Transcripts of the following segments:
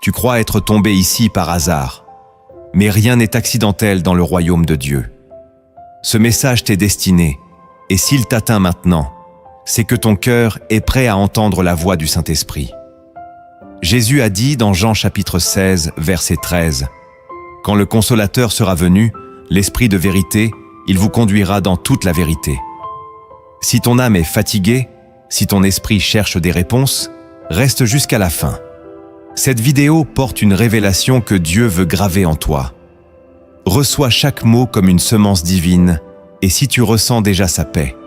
Tu crois être tombé ici par hasard. Mais rien n'est accidentel dans le royaume de Dieu. Ce message t'est destiné, et s'il t'atteint maintenant, c'est que ton cœur est prêt à entendre la voix du Saint-Esprit. Jésus a dit dans Jean chapitre 16, verset 13, « Quand le Consolateur sera venu, l'Esprit de vérité, il vous conduira dans toute la vérité. » Si ton âme est fatiguée, si ton esprit cherche des réponses, reste jusqu'à la fin. Cette vidéo porte une révélation que Dieu veut graver en toi. Reçois chaque mot comme une semence divine, et si tu ressens déjà sa paix,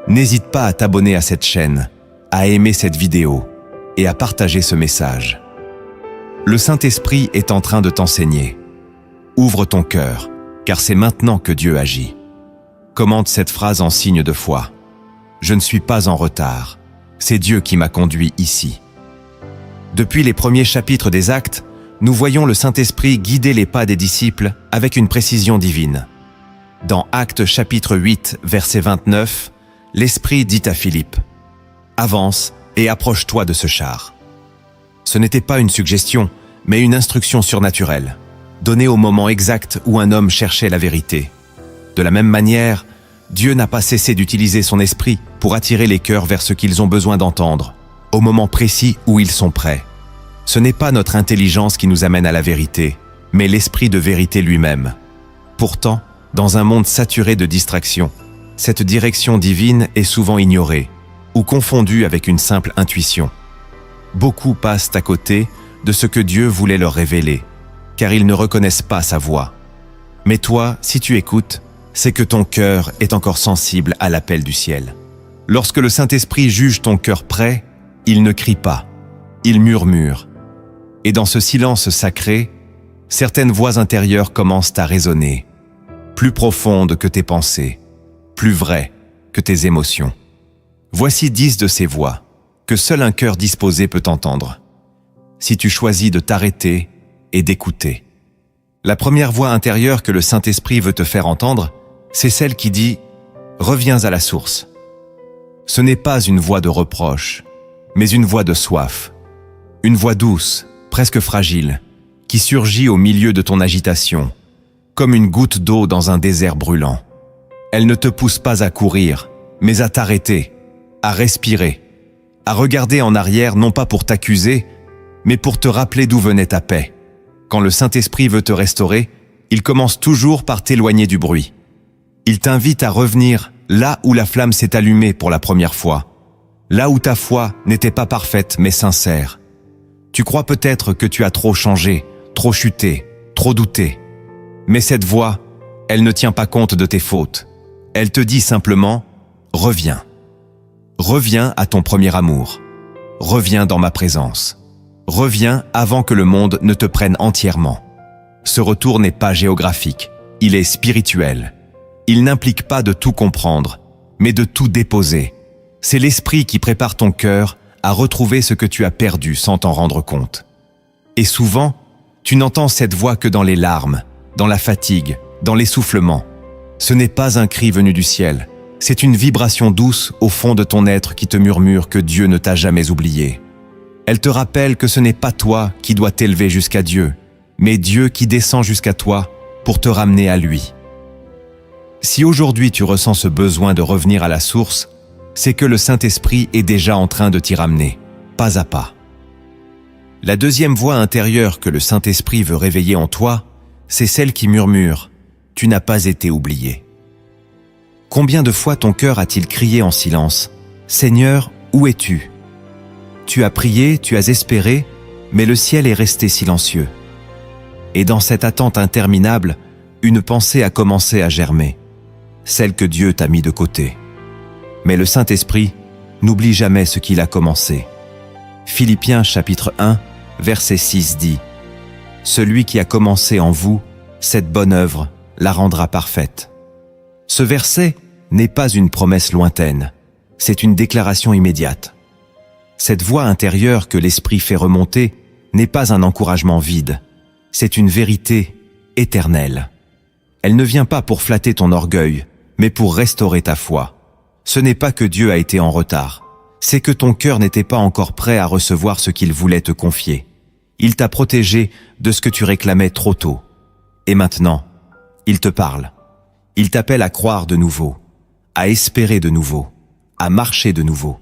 n'hésite pas à t'abonner à cette chaîne, à aimer cette vidéo et à partager ce message. Le Saint-Esprit est en train de t'enseigner. Ouvre ton cœur, car c'est maintenant que Dieu agit. Commente cette phrase en signe de foi. Je ne suis pas en retard. C'est Dieu qui m'a conduit ici. Depuis les premiers chapitres des Actes, nous voyons le Saint-Esprit guider les pas des disciples avec une précision divine. Dans Actes chapitre 8, verset 29, l'Esprit dit à Philippe « Avance et approche-toi de ce char. » Ce n'était pas une suggestion, mais une instruction surnaturelle, donnée au moment exact où un homme cherchait la vérité. De la même manière, Dieu n'a pas cessé d'utiliser son esprit pour attirer les cœurs vers ce qu'ils ont besoin d'entendre, au moment précis où ils sont prêts. Ce n'est pas notre intelligence qui nous amène à la vérité, mais l'esprit de vérité lui-même. Pourtant, dans un monde saturé de distractions, cette direction divine est souvent ignorée ou confondue avec une simple intuition. Beaucoup passent à côté de ce que Dieu voulait leur révéler, car ils ne reconnaissent pas sa voix. Mais toi, si tu écoutes, c'est que ton cœur est encore sensible à l'appel du ciel. Lorsque le Saint-Esprit juge ton cœur prêt, il ne crie pas, il murmure. Et dans ce silence sacré, certaines voix intérieures commencent à résonner, plus profondes que tes pensées, plus vraies que tes émotions. Voici 10 de ces voix que seul un cœur disposé peut entendre, si tu choisis de t'arrêter et d'écouter. La première voix intérieure que le Saint-Esprit veut te faire entendre, c'est celle qui dit « Reviens à la source ». Ce n'est pas une voix de reproche, mais une voix de soif, une voix douce, presque fragile, qui surgit au milieu de ton agitation, comme une goutte d'eau dans un désert brûlant. Elle ne te pousse pas à courir, mais à t'arrêter, à respirer, à regarder en arrière non pas pour t'accuser, mais pour te rappeler d'où venait ta paix. Quand le Saint-Esprit veut te restaurer, il commence toujours par t'éloigner du bruit. Il t'invite à revenir là où la flamme s'est allumée pour la première fois, là où ta foi n'était pas parfaite mais sincère. Tu crois peut-être que tu as trop changé, trop chuté, trop douté. Mais cette voix, elle ne tient pas compte de tes fautes. Elle te dit simplement « Reviens. Reviens à ton premier amour. Reviens dans ma présence. Reviens avant que le monde ne te prenne entièrement. » Ce retour n'est pas géographique, il est spirituel. Il n'implique pas de tout comprendre, mais de tout déposer. C'est l'Esprit qui prépare ton cœur à retrouver ce que tu as perdu sans t'en rendre compte. Et souvent, tu n'entends cette voix que dans les larmes, dans la fatigue, dans l'essoufflement. Ce n'est pas un cri venu du ciel, c'est une vibration douce au fond de ton être qui te murmure que Dieu ne t'a jamais oublié. Elle te rappelle que ce n'est pas toi qui dois t'élever jusqu'à Dieu, mais Dieu qui descend jusqu'à toi pour te ramener à lui. Si aujourd'hui tu ressens ce besoin de revenir à la source, c'est que le Saint-Esprit est déjà en train de t'y ramener, pas à pas. La deuxième voix intérieure que le Saint-Esprit veut réveiller en toi, c'est celle qui murmure « Tu n'as pas été oublié ». Combien de fois ton cœur a-t-il crié en silence « Seigneur, où es-tu » Tu as prié, tu as espéré, mais le ciel est resté silencieux. Et dans cette attente interminable, une pensée a commencé à germer, celle que Dieu t'a mis de côté. Mais le Saint-Esprit n'oublie jamais ce qu'il a commencé. Philippiens chapitre 1, verset 6 dit « Celui qui a commencé en vous, cette bonne œuvre, la rendra parfaite. » Ce verset n'est pas une promesse lointaine, c'est une déclaration immédiate. Cette voix intérieure que l'Esprit fait remonter n'est pas un encouragement vide, c'est une vérité éternelle. Elle ne vient pas pour flatter ton orgueil, mais pour restaurer ta foi. Ce n'est pas que Dieu a été en retard, c'est que ton cœur n'était pas encore prêt à recevoir ce qu'il voulait te confier. Il t'a protégé de ce que tu réclamais trop tôt. Et maintenant, il te parle. Il t'appelle à croire de nouveau, à espérer de nouveau, à marcher de nouveau.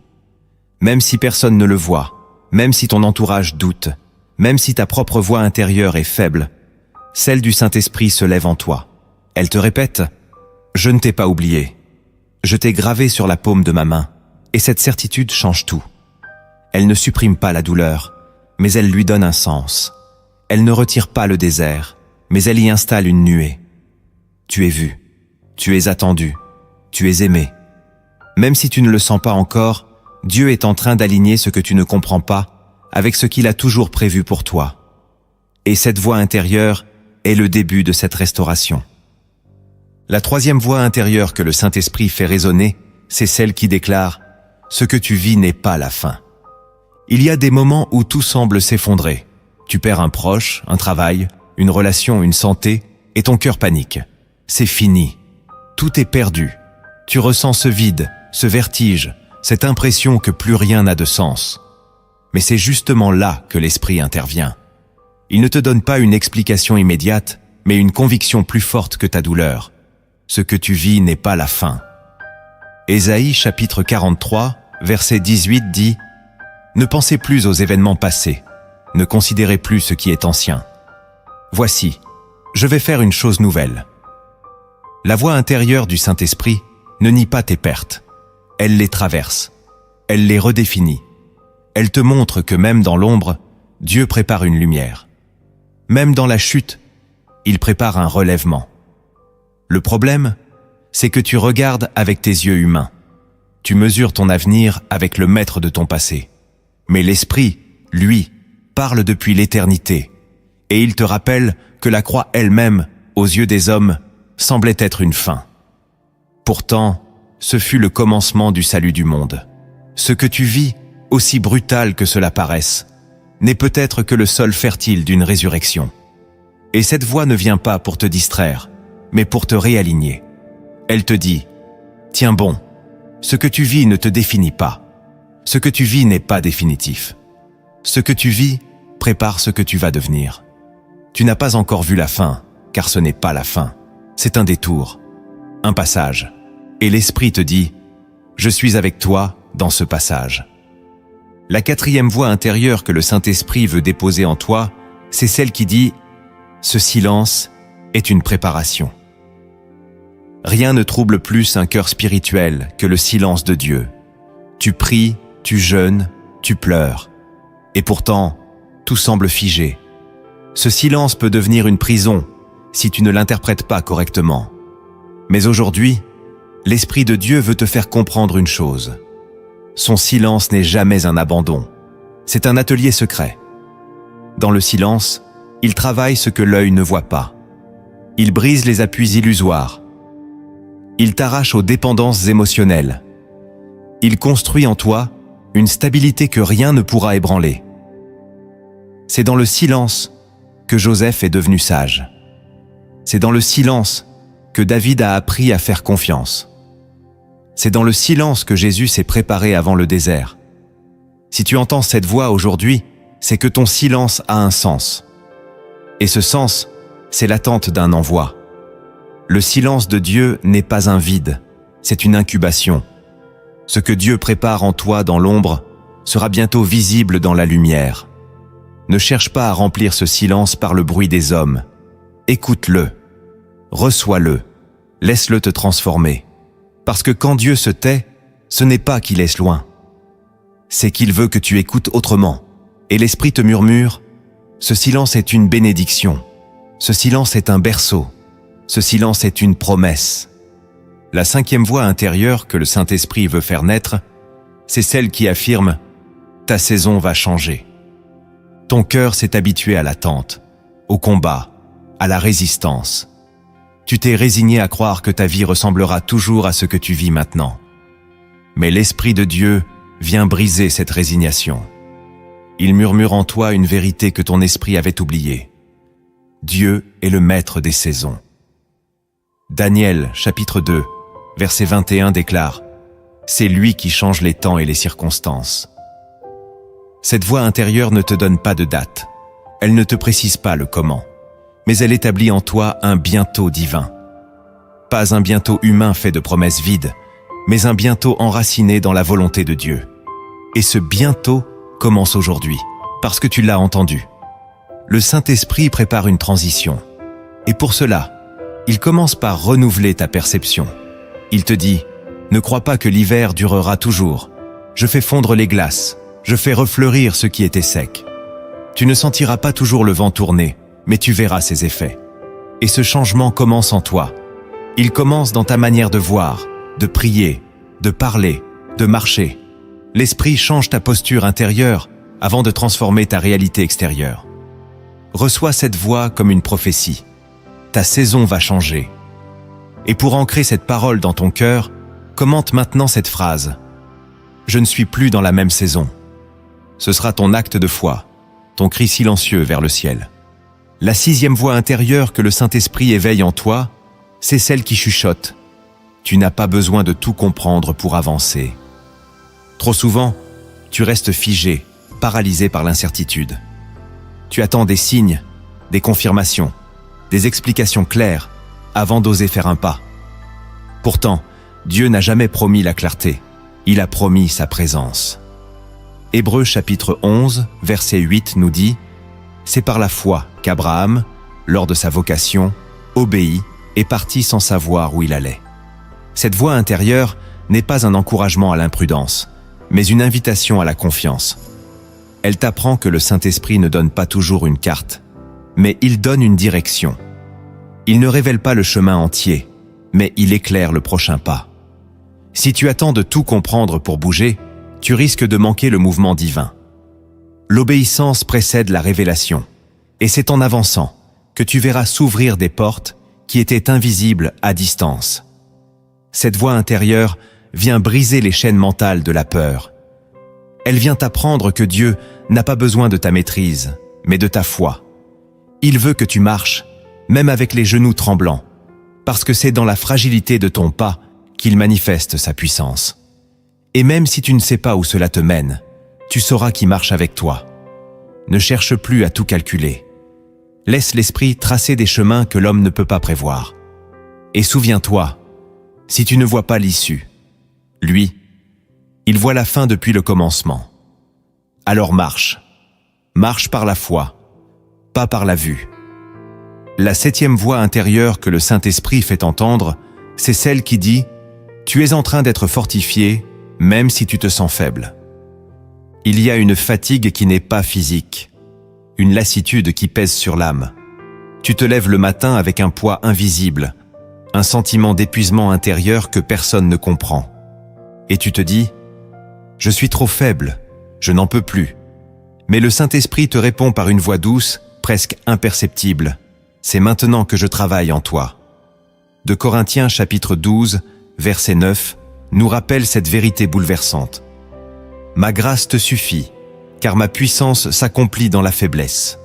Même si personne ne le voit, même si ton entourage doute, même si ta propre voix intérieure est faible, celle du Saint-Esprit se lève en toi. Elle te répète « Je ne t'ai pas oublié. Je t'ai gravé sur la paume de ma main. » Et cette certitude change tout. Elle ne supprime pas la douleur, mais elle lui donne un sens. Elle ne retire pas le désert, mais elle y installe une nuée. Tu es vu, tu es attendu, tu es aimé. Même si tu ne le sens pas encore, Dieu est en train d'aligner ce que tu ne comprends pas avec ce qu'il a toujours prévu pour toi. Et cette voix intérieure est le début de cette restauration. La troisième voix intérieure que le Saint-Esprit fait résonner, c'est celle qui déclare « Ce que tu vis n'est pas la fin ». Il y a des moments où tout semble s'effondrer. Tu perds un proche, un travail, une relation, une santé, et ton cœur panique. C'est fini. Tout est perdu. Tu ressens ce vide, ce vertige, cette impression que plus rien n'a de sens. Mais c'est justement là que l'Esprit intervient. Il ne te donne pas une explication immédiate, mais une conviction plus forte que ta douleur. Ce que tu vis n'est pas la fin. Ésaïe chapitre 43, verset 18 dit « Ne pensez plus aux événements passés, ne considérez plus ce qui est ancien. Voici, je vais faire une chose nouvelle. » La voix intérieure du Saint-Esprit ne nie pas tes pertes. Elle les traverse. Elle les redéfinit. Elle te montre que même dans l'ombre, Dieu prépare une lumière. Même dans la chute, il prépare un relèvement. Le problème, c'est que tu regardes avec tes yeux humains. Tu mesures ton avenir avec le maître de ton passé. Mais l'Esprit, lui, parle depuis l'éternité. Et il te rappelle que la croix elle-même, aux yeux des hommes, semblait être une fin. Pourtant, ce fut le commencement du salut du monde. Ce que tu vis, aussi brutal que cela paraisse, n'est peut-être que le sol fertile d'une résurrection. Et cette voix ne vient pas pour te distraire, mais pour te réaligner. Elle te dit « Tiens bon, ce que tu vis ne te définit pas. Ce que tu vis n'est pas définitif. Ce que tu vis prépare ce que tu vas devenir. Tu n'as pas encore vu la fin, car ce n'est pas la fin. C'est un détour, un passage. Et l'Esprit te dit « Je suis avec toi dans ce passage. » La quatrième voix intérieure que le Saint-Esprit veut déposer en toi, c'est celle qui dit « Ce silence est une préparation. » Rien ne trouble plus un cœur spirituel que le silence de Dieu. Tu pries, tu jeûnes, tu pleures. Et pourtant, tout semble figé. Ce silence peut devenir une prison si tu ne l'interprètes pas correctement. Mais aujourd'hui, l'Esprit de Dieu veut te faire comprendre une chose. Son silence n'est jamais un abandon. C'est un atelier secret. Dans le silence, il travaille ce que l'œil ne voit pas. Il brise les appuis illusoires. Il t'arrache aux dépendances émotionnelles. Il construit en toi une stabilité que rien ne pourra ébranler. C'est dans le silence que Joseph est devenu sage. C'est dans le silence que David a appris à faire confiance. C'est dans le silence que Jésus s'est préparé avant le désert. Si tu entends cette voix aujourd'hui, c'est que ton silence a un sens. Et ce sens, c'est l'attente d'un envoi. Le silence de Dieu n'est pas un vide, c'est une incubation. Ce que Dieu prépare en toi dans l'ombre sera bientôt visible dans la lumière. Ne cherche pas à remplir ce silence par le bruit des hommes. Écoute-le, reçois-le, laisse-le te transformer. Parce que quand Dieu se tait, ce n'est pas qu'il est loin. C'est qu'il veut que tu écoutes autrement. Et l'Esprit te murmure, ce silence est une bénédiction. Ce silence est un berceau. Ce silence est une promesse. La cinquième voix intérieure que le Saint-Esprit veut faire naître, c'est celle qui affirme « Ta saison va changer ». Ton cœur s'est habitué à l'attente, au combat, à la résistance. Tu t'es résigné à croire que ta vie ressemblera toujours à ce que tu vis maintenant. Mais l'Esprit de Dieu vient briser cette résignation. Il murmure en toi une vérité que ton esprit avait oubliée. Dieu est le maître des saisons. Daniel, chapitre 2, verset 21 déclare « C'est lui qui change les temps et les circonstances. » Cette voix intérieure ne te donne pas de date. elle ne te précise pas le comment, mais elle établit en toi un bientôt divin. Pas un bientôt humain fait de promesses vides, mais un bientôt enraciné dans la volonté de Dieu. Et ce bientôt commence aujourd'hui, parce que tu l'as entendu. Le Saint-Esprit prépare une transition. Et pour cela, il commence par renouveler ta perception. Il te dit, ne crois pas que l'hiver durera toujours. Je fais fondre les glaces, je fais refleurir ce qui était sec. Tu ne sentiras pas toujours le vent tourner, mais tu verras ses effets. Et ce changement commence en toi. Il commence dans ta manière de voir, de prier, de parler, de marcher. L'Esprit change ta posture intérieure avant de transformer ta réalité extérieure. Reçois cette voix comme une prophétie. Ta saison va changer. Et pour ancrer cette parole dans ton cœur, commente maintenant cette phrase. Je ne suis plus dans la même saison. Ce sera ton acte de foi, ton cri silencieux vers le ciel. La 6e voix intérieure que le Saint-Esprit éveille en toi, c'est celle qui chuchote. Tu n'as pas besoin de tout comprendre pour avancer. Trop souvent, tu restes figé, paralysé par l'incertitude. Tu attends des signes, des confirmations, des explications claires avant d'oser faire un pas. Pourtant, Dieu n'a jamais promis la clarté, il a promis sa présence. Hébreux chapitre 11, verset 8 nous dit « C'est par la foi qu'Abraham, lors de sa vocation, obéit et partit sans savoir où il allait. » Cette voix intérieure n'est pas un encouragement à l'imprudence, mais une invitation à la confiance. Elle t'apprend que le Saint-Esprit ne donne pas toujours une carte, mais il donne une direction. Il ne révèle pas le chemin entier, mais il éclaire le prochain pas. Si tu attends de tout comprendre pour bouger, tu risques de manquer le mouvement divin. L'obéissance précède la révélation, et c'est en avançant que tu verras s'ouvrir des portes qui étaient invisibles à distance. Cette voix intérieure vient briser les chaînes mentales de la peur. Elle vient t'apprendre que Dieu n'a pas besoin de ta maîtrise, mais de ta foi. Il veut que tu marches, même avec les genoux tremblants, parce que c'est dans la fragilité de ton pas qu'il manifeste sa puissance. Et même si tu ne sais pas où cela te mène, tu sauras qui marche avec toi. Ne cherche plus à tout calculer. Laisse l'esprit tracer des chemins que l'homme ne peut pas prévoir. Et souviens-toi, si tu ne vois pas l'issue, lui, il voit la fin depuis le commencement. Alors marche. Marche par la foi, pas par la vue. La 7e voix intérieure que le Saint-Esprit fait entendre, c'est celle qui dit « Tu es en train d'être fortifié, même si tu te sens faible. » Il y a une fatigue qui n'est pas physique, une lassitude qui pèse sur l'âme. Tu te lèves le matin avec un poids invisible, un sentiment d'épuisement intérieur que personne ne comprend. Et tu te dis « Je suis trop faible, je n'en peux plus. » Mais le Saint-Esprit te répond par une voix douce, presque imperceptible. « C'est maintenant que je travaille en toi. » De Corinthiens chapitre 12, verset 9, nous rappelle cette vérité bouleversante. « Ma grâce te suffit, car ma puissance s'accomplit dans la faiblesse. »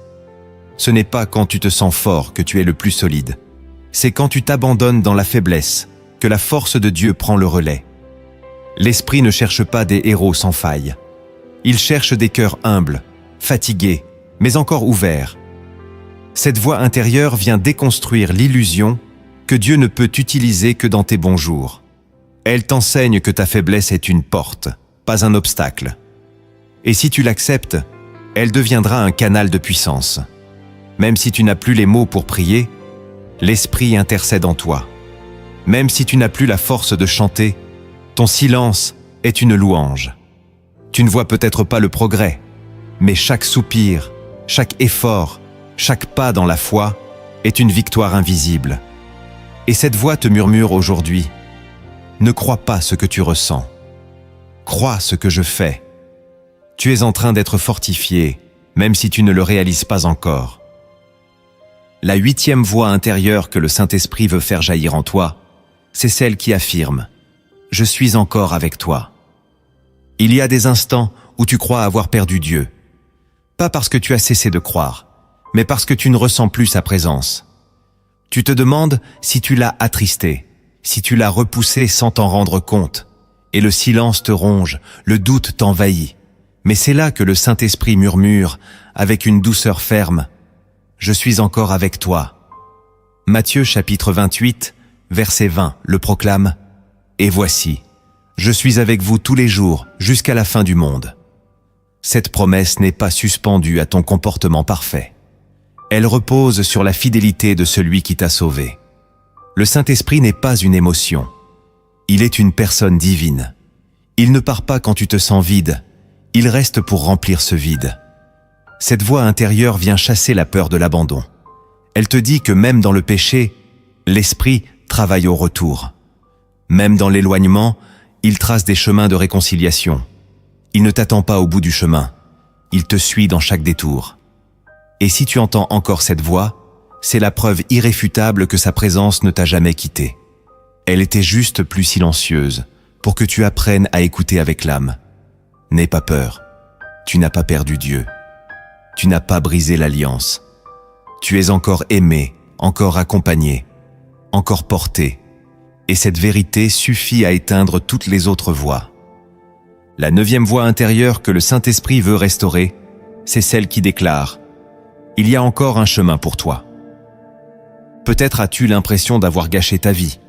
Ce n'est pas quand tu te sens fort que tu es le plus solide. C'est quand tu t'abandonnes dans la faiblesse que la force de Dieu prend le relais. L'Esprit ne cherche pas des héros sans faille. Il cherche des cœurs humbles, fatigués, mais encore ouverts. Cette voix intérieure vient déconstruire l'illusion que Dieu ne peut t'utiliser que dans tes bons jours. Elle t'enseigne que ta faiblesse est une porte, pas un obstacle. Et si tu l'acceptes, elle deviendra un canal de puissance. Même si tu n'as plus les mots pour prier, l'Esprit intercède en toi. Même si tu n'as plus la force de chanter, ton silence est une louange. Tu ne vois peut-être pas le progrès, mais chaque soupir, chaque effort, chaque pas dans la foi est une victoire invisible. Et cette voix te murmure aujourd'hui, « Ne crois pas ce que tu ressens. Crois ce que je fais. Tu es en train d'être fortifié, même si tu ne le réalises pas encore. » La 8e voix intérieure que le Saint-Esprit veut faire jaillir en toi, c'est celle qui affirme « Je suis encore avec toi. » Il y a des instants où tu crois avoir perdu Dieu. Pas parce que tu as cessé de croire, mais parce que tu ne ressens plus sa présence. Tu te demandes si tu l'as attristé, si tu l'as repoussé sans t'en rendre compte, et le silence te ronge, le doute t'envahit. Mais c'est là que le Saint-Esprit murmure avec une douceur ferme, « Je suis encore avec toi ». Matthieu chapitre 28, verset 20 le proclame, « Et voici, je suis avec vous tous les jours jusqu'à la fin du monde ». Cette promesse n'est pas suspendue à ton comportement parfait. Elle repose sur la fidélité de celui qui t'a sauvé. Le Saint-Esprit n'est pas une émotion. Il est une personne divine. Il ne part pas quand tu te sens vide. Il reste pour remplir ce vide. Cette voix intérieure vient chasser la peur de l'abandon. Elle te dit que même dans le péché, l'Esprit travaille au retour. Même dans l'éloignement, il trace des chemins de réconciliation. Il ne t'attend pas au bout du chemin. Il te suit dans chaque détour. Et si tu entends encore cette voix, c'est la preuve irréfutable que sa présence ne t'a jamais quitté. Elle était juste plus silencieuse, pour que tu apprennes à écouter avec l'âme. N'aie pas peur. Tu n'as pas perdu Dieu. Tu n'as pas brisé l'alliance. Tu es encore aimé, encore accompagné, encore porté. Et cette vérité suffit à éteindre toutes les autres voix. La 9e voix intérieure que le Saint-Esprit veut restaurer, c'est celle qui déclare « Il y a encore un chemin pour toi ». Peut-être as-tu l'impression d'avoir gâché ta vie.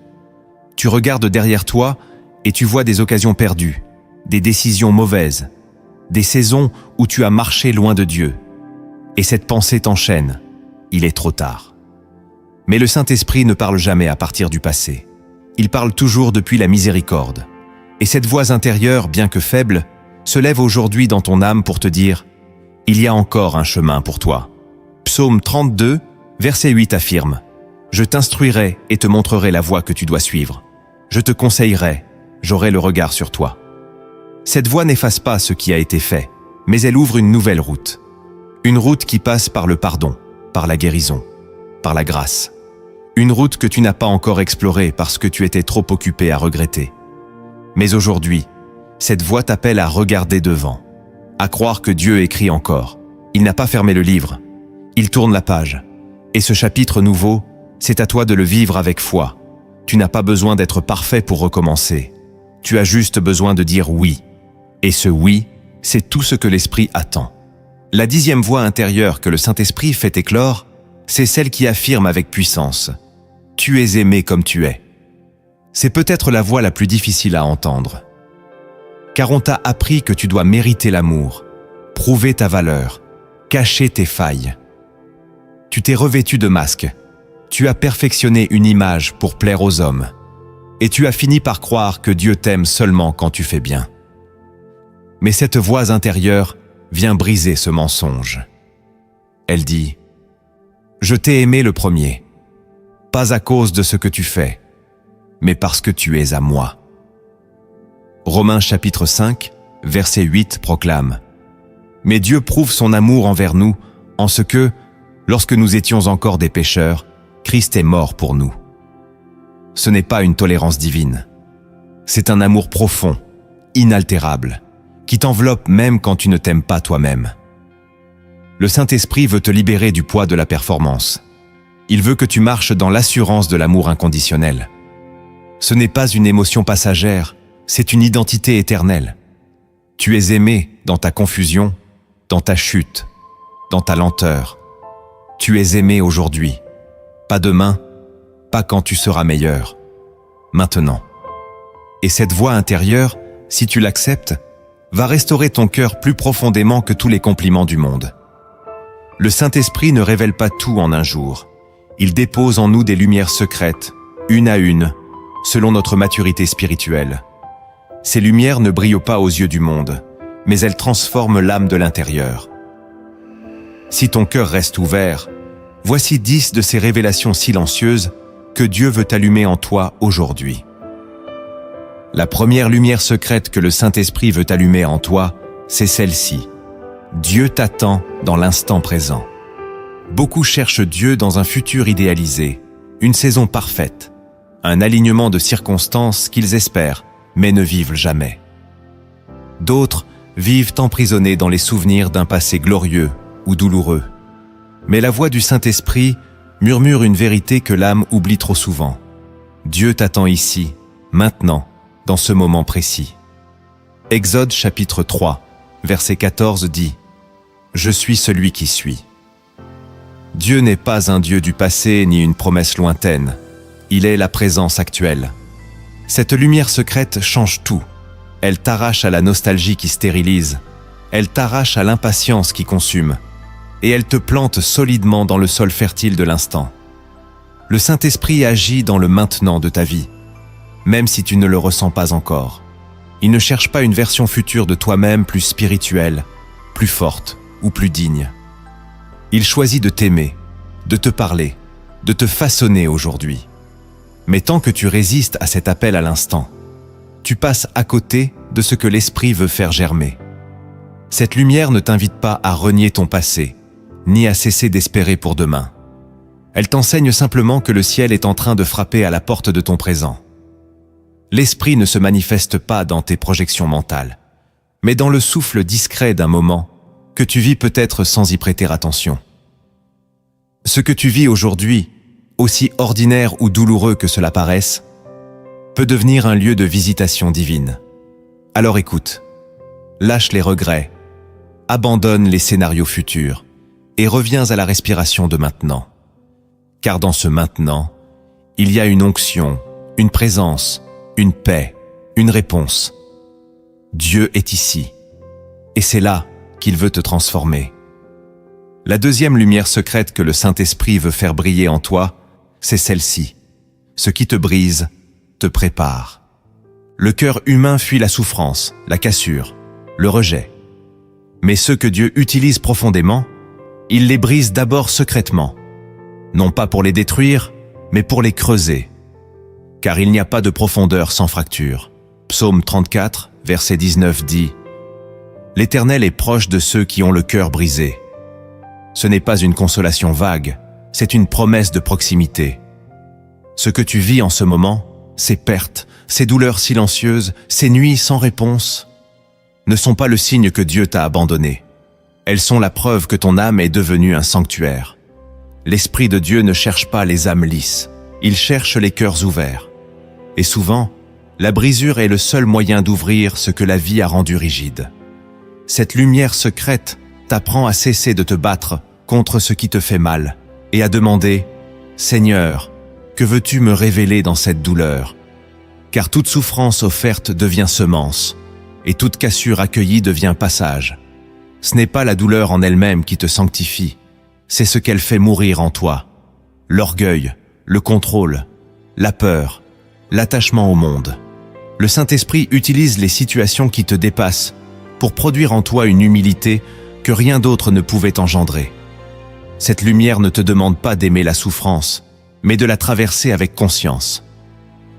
Tu regardes derrière toi et tu vois des occasions perdues, des décisions mauvaises, des saisons où tu as marché loin de Dieu. Et cette pensée t'enchaîne. Il est trop tard. Mais le Saint-Esprit ne parle jamais à partir du passé. Il parle toujours depuis la miséricorde. Et cette voix intérieure, bien que faible, se lève aujourd'hui dans ton âme pour te dire « Il y a encore un chemin pour toi ». Psaume 32, verset 8 affirme « Je t'instruirai et te montrerai la voie que tu dois suivre. Je te conseillerai, j'aurai le regard sur toi. » Cette voie n'efface pas ce qui a été fait, mais elle ouvre une nouvelle route. Une route qui passe par le pardon, par la guérison, par la grâce. Une route que tu n'as pas encore explorée parce que tu étais trop occupé à regretter. Mais aujourd'hui, cette voix t'appelle à regarder devant, à croire que Dieu écrit encore. Il n'a pas fermé le livre, il tourne la page. Et ce chapitre nouveau, c'est à toi de le vivre avec foi. Tu n'as pas besoin d'être parfait pour recommencer. Tu as juste besoin de dire oui. Et ce oui, c'est tout ce que l'Esprit attend. La 10e voix intérieure que le Saint-Esprit fait éclore, c'est celle qui affirme avec puissance « Tu es aimé comme tu es ». C'est peut-être la voix la plus difficile à entendre. Car on t'a appris que tu dois mériter l'amour, prouver ta valeur, cacher tes failles. Tu t'es revêtu de masques, tu as perfectionné une image pour plaire aux hommes, et tu as fini par croire que Dieu t'aime seulement quand tu fais bien. Mais cette voix intérieure vient briser ce mensonge. Elle dit « Je t'ai aimé le premier, pas à cause de ce que tu fais, mais parce que tu es à moi. » Romains chapitre 5, verset 8 proclame « Mais Dieu prouve son amour envers nous en ce que, lorsque nous étions encore des pécheurs, Christ est mort pour nous. » Ce n'est pas une tolérance divine. C'est un amour profond, inaltérable, qui t'enveloppe même quand tu ne t'aimes pas toi-même. Le Saint-Esprit veut te libérer du poids de la performance. Il veut que tu marches dans l'assurance de l'amour inconditionnel. Ce n'est pas une émotion passagère, c'est une identité éternelle. Tu es aimé dans ta confusion, dans ta chute, dans ta lenteur. Tu es aimé aujourd'hui, pas demain, pas quand tu seras meilleur, maintenant. Et cette voix intérieure, si tu l'acceptes, va restaurer ton cœur plus profondément que tous les compliments du monde. Le Saint-Esprit ne révèle pas tout en un jour. Il dépose en nous des lumières secrètes, une à une, selon notre maturité spirituelle. Ces lumières ne brillent pas aux yeux du monde, mais elles transforment l'âme de l'intérieur. Si ton cœur reste ouvert, voici 10 de ces révélations silencieuses que Dieu veut allumer en toi aujourd'hui. La première lumière secrète que le Saint-Esprit veut allumer en toi, c'est celle-ci. Dieu t'attend dans l'instant présent. Beaucoup cherchent Dieu dans un futur idéalisé, une saison parfaite, un alignement de circonstances qu'ils espèrent, mais ne vivent jamais. D'autres vivent emprisonnés dans les souvenirs d'un passé glorieux ou douloureux. Mais la voix du Saint-Esprit murmure une vérité que l'âme oublie trop souvent. Dieu t'attend ici, maintenant, dans ce moment précis. Exode chapitre 3, verset 14 dit « « Je suis celui qui suis ». Dieu n'est pas un Dieu du passé ni une promesse lointaine. Il est la présence actuelle. Cette lumière secrète change tout. Elle t'arrache à la nostalgie qui stérilise. Elle t'arrache à l'impatience qui consume. Et elle te plante solidement dans le sol fertile de l'instant. Le Saint-Esprit agit dans le maintenant de ta vie, même si tu ne le ressens pas encore. Il ne cherche pas une version future de toi-même plus spirituelle, plus forte ou plus digne. Il choisit de t'aimer, de te parler, de te façonner aujourd'hui. Mais tant que tu résistes à cet appel à l'instant, tu passes à côté de ce que l'Esprit veut faire germer. Cette lumière ne t'invite pas à renier ton passé, ni à cesser d'espérer pour demain. Elle t'enseigne simplement que le ciel est en train de frapper à la porte de ton présent. L'Esprit ne se manifeste pas dans tes projections mentales, mais dans le souffle discret d'un moment que tu vis peut-être sans y prêter attention. Ce que tu vis aujourd'hui, aussi ordinaire ou douloureux que cela paraisse, peut devenir un lieu de visitation divine. Alors écoute, lâche les regrets, abandonne les scénarios futurs et reviens à la respiration de maintenant. Car dans ce maintenant, il y a une onction, une présence, une paix, une réponse. Dieu est ici, et c'est là qu'il veut te transformer. La deuxième lumière secrète que le Saint-Esprit veut faire briller en toi, c'est celle-ci. Ce qui te brise, te prépare. Le cœur humain fuit la souffrance, la cassure, le rejet. Mais ceux que Dieu utilise profondément, il les brise d'abord secrètement. Non pas pour les détruire, mais pour les creuser. Car il n'y a pas de profondeur sans fracture. Psaume 34, verset 19 dit « L'Éternel est proche de ceux qui ont le cœur brisé. » Ce n'est pas une consolation vague, c'est une promesse de proximité. Ce que tu vis en ce moment, ces pertes, ces douleurs silencieuses, ces nuits sans réponse, ne sont pas le signe que Dieu t'a abandonné. Elles sont la preuve que ton âme est devenue un sanctuaire. L'Esprit de Dieu ne cherche pas les âmes lisses, il cherche les cœurs ouverts. Et souvent, la brisure est le seul moyen d'ouvrir ce que la vie a rendu rigide. Cette lumière secrète t'apprend à cesser de te battre contre ce qui te fait mal et à demander « Seigneur, que veux-tu me révéler dans cette douleur ?» Car toute souffrance offerte devient semence et toute cassure accueillie devient passage. Ce n'est pas la douleur en elle-même qui te sanctifie, c'est ce qu'elle fait mourir en toi. L'orgueil, le contrôle, la peur, l'attachement au monde. Le Saint-Esprit utilise les situations qui te dépassent pour produire en toi une humilité que rien d'autre ne pouvait engendrer. Cette lumière ne te demande pas d'aimer la souffrance, mais de la traverser avec conscience.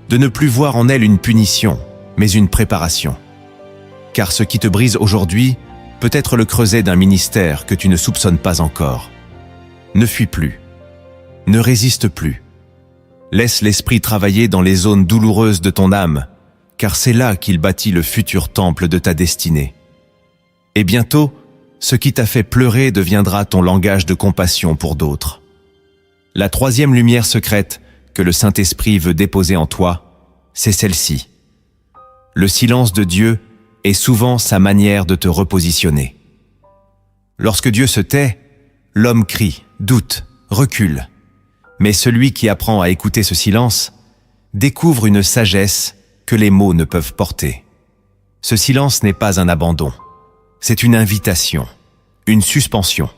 De ne plus voir en elle une punition, mais une préparation. Car ce qui te brise aujourd'hui peut être le creuset d'un ministère que tu ne soupçonnes pas encore. Ne fuis plus. Ne résiste plus. Laisse l'Esprit travailler dans les zones douloureuses de ton âme, car c'est là qu'il bâtit le futur temple de ta destinée. Et bientôt, ce qui t'a fait pleurer deviendra ton langage de compassion pour d'autres. La troisième lumière secrète que le Saint-Esprit veut déposer en toi, c'est celle-ci. Le silence de Dieu est souvent sa manière de te repositionner. Lorsque Dieu se tait, l'homme crie, doute, recule. Mais celui qui apprend à écouter ce silence découvre une sagesse que les mots ne peuvent porter. Ce silence n'est pas un abandon, c'est une invitation, une suspension,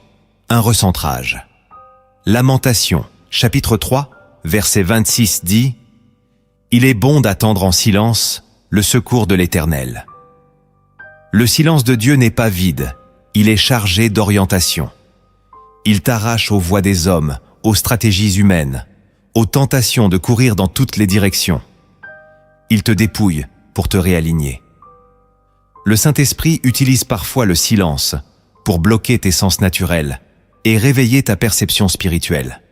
un recentrage. Lamentation, chapitre 3, verset 26 dit « Il est bon d'attendre en silence le secours de l'Éternel. » Le silence de Dieu n'est pas vide, il est chargé d'orientation. Il t'arrache aux voies des hommes, aux stratégies humaines, aux tentations de courir dans toutes les directions. Il te dépouille pour te réaligner. Le Saint-Esprit utilise parfois le silence pour bloquer tes sens naturels et réveiller ta perception spirituelle.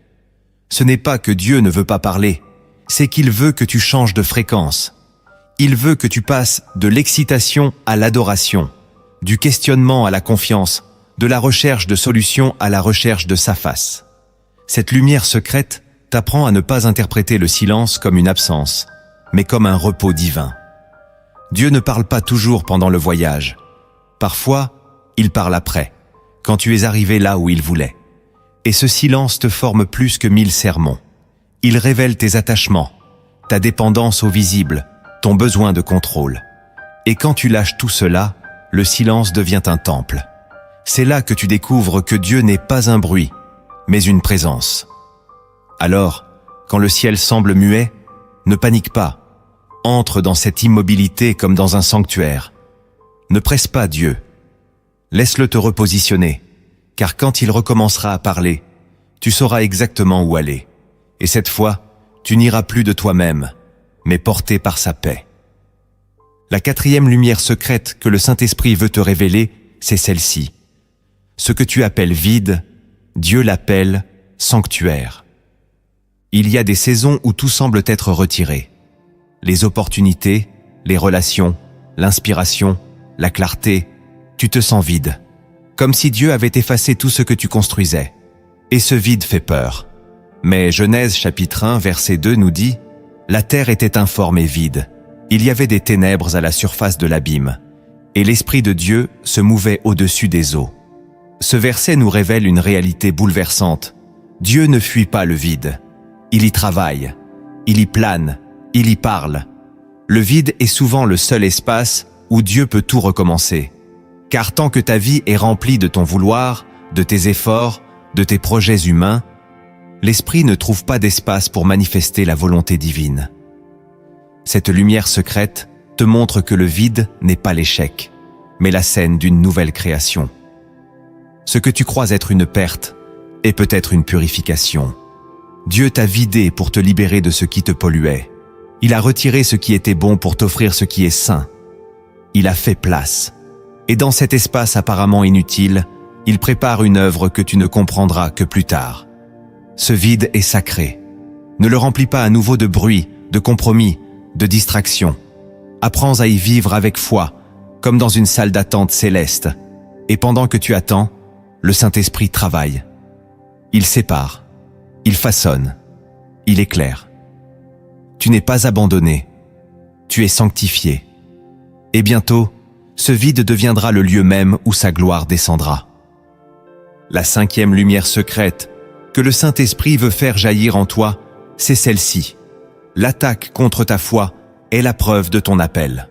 Ce n'est pas que Dieu ne veut pas parler, c'est qu'il veut que tu changes de fréquence. Il veut que tu passes de l'excitation à l'adoration, du questionnement à la confiance, de la recherche de solutions à la recherche de sa face. Cette lumière secrète t'apprend à ne pas interpréter le silence comme une absence, mais comme un repos divin. Dieu ne parle pas toujours pendant le voyage. Parfois, il parle après, quand tu es arrivé là où il voulait. Et ce silence te forme plus que 1000 sermons. Il révèle tes attachements, ta dépendance au visible, ton besoin de contrôle. Et quand tu lâches tout cela, le silence devient un temple. C'est là que tu découvres que Dieu n'est pas un bruit, mais une présence. Alors, quand le ciel semble muet, ne panique pas. Entre dans cette immobilité comme dans un sanctuaire. Ne presse pas Dieu. Laisse-le te repositionner, car quand il recommencera à parler, tu sauras exactement où aller. Et cette fois, tu n'iras plus de toi-même, mais porté par sa paix. La 4e lumière secrète que le Saint-Esprit veut te révéler, c'est celle-ci. Ce que tu appelles vide, Dieu l'appelle sanctuaire. Il y a des saisons où tout semble être retiré. Les opportunités, les relations, l'inspiration, la clarté, tu te sens vide. Comme si Dieu avait effacé tout ce que tu construisais. Et ce vide fait peur. Mais Genèse chapitre 1 verset 2 nous dit « La terre était informe et vide. Il y avait des ténèbres à la surface de l'abîme. Et l'Esprit de Dieu se mouvait au-dessus des eaux. » Ce verset nous révèle une réalité bouleversante. Dieu ne fuit pas le vide. Il y travaille. Il y plane. Il y parle. Le vide est souvent le seul espace où Dieu peut tout recommencer. Car tant que ta vie est remplie de ton vouloir, de tes efforts, de tes projets humains, l'Esprit ne trouve pas d'espace pour manifester la volonté divine. Cette lumière secrète te montre que le vide n'est pas l'échec, mais la scène d'une nouvelle création. Ce que tu crois être une perte est peut-être une purification. Dieu t'a vidé pour te libérer de ce qui te polluait. Il a retiré ce qui était bon pour t'offrir ce qui est sain. Il a fait place. Et dans cet espace apparemment inutile, il prépare une œuvre que tu ne comprendras que plus tard. Ce vide est sacré. Ne le remplis pas à nouveau de bruit, de compromis, de distraction. Apprends à y vivre avec foi, comme dans une salle d'attente céleste. Et pendant que tu attends, le Saint-Esprit travaille. Il sépare, il façonne, il éclaire. Tu n'es pas abandonné, tu es sanctifié. Et bientôt, ce vide deviendra le lieu même où sa gloire descendra. La 5e lumière secrète que le Saint-Esprit veut faire jaillir en toi, c'est celle-ci. L'attaque contre ta foi est la preuve de ton appel.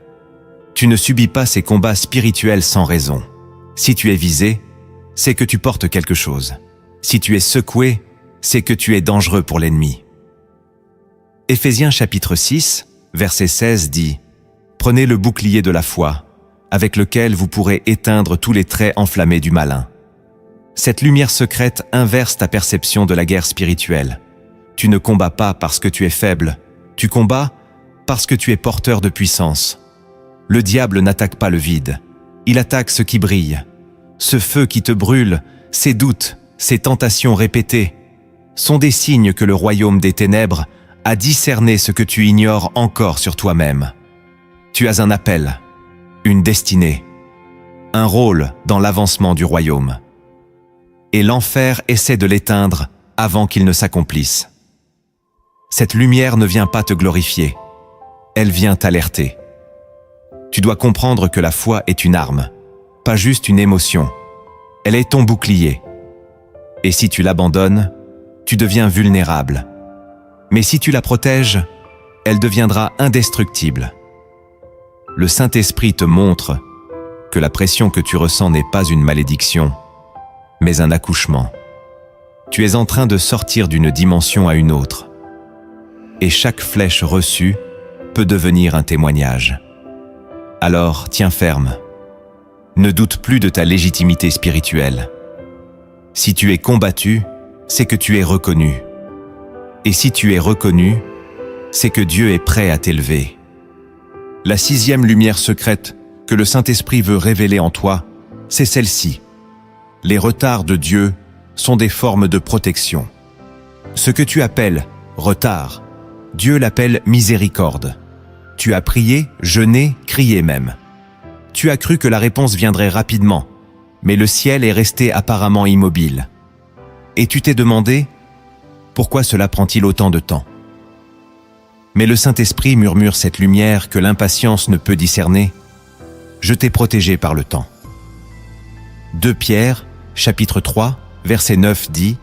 Tu ne subis pas ces combats spirituels sans raison. Si tu es visé, c'est que tu portes quelque chose. Si tu es secoué, c'est que tu es dangereux pour l'ennemi. Éphésiens chapitre 6, verset 16 dit « Prenez le bouclier de la foi, avec lequel vous pourrez éteindre tous les traits enflammés du malin. » Cette lumière secrète inverse ta perception de la guerre spirituelle. Tu ne combats pas parce que tu es faible, tu combats parce que tu es porteur de puissance. Le diable n'attaque pas le vide, il attaque ce qui brille. Ce feu qui te brûle, ces doutes, ces tentations répétées, sont des signes que le royaume des ténèbres a discerné ce que tu ignores encore sur toi-même. Tu as un appel, une destinée, un rôle dans l'avancement du royaume. Et l'enfer essaie de l'éteindre avant qu'il ne s'accomplisse. Cette lumière ne vient pas te glorifier, elle vient t'alerter. Tu dois comprendre que la foi est une arme, pas juste une émotion. Elle est ton bouclier. Et si tu l'abandonnes, tu deviens vulnérable. Mais si tu la protèges, elle deviendra indestructible. Le Saint-Esprit te montre que la pression que tu ressens n'est pas une malédiction, mais un accouchement. Tu es en train de sortir d'une dimension à une autre. Et chaque flèche reçue peut devenir un témoignage. Alors, tiens ferme. Ne doute plus de ta légitimité spirituelle. Si tu es combattu, c'est que tu es reconnu. Et si tu es reconnu, c'est que Dieu est prêt à t'élever. La 6e lumière secrète que le Saint-Esprit veut révéler en toi, c'est celle-ci. Les retards de Dieu sont des formes de protection. Ce que tu appelles retard, Dieu l'appelle miséricorde. Tu as prié, jeûné, crié même. Tu as cru que la réponse viendrait rapidement, mais le ciel est resté apparemment immobile. Et tu t'es demandé, pourquoi cela prend-il autant de temps? Mais le Saint-Esprit murmure cette lumière que l'impatience ne peut discerner. Je t'ai protégé par le temps. 2 Pierre, chapitre 3, verset 9 dit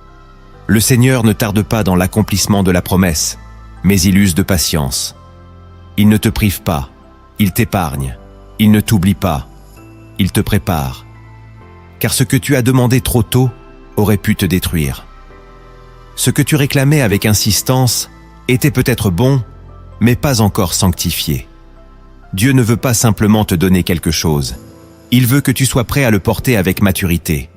« Le Seigneur ne tarde pas dans l'accomplissement de la promesse, mais il use de patience. Il ne te prive pas, il t'épargne, il ne t'oublie pas, il te prépare. Car ce que tu as demandé trop tôt aurait pu te détruire. Ce que tu réclamais avec insistance était peut-être bon, mais pas encore sanctifié. Dieu ne veut pas simplement te donner quelque chose. Il veut que tu sois prêt à le porter avec maturité.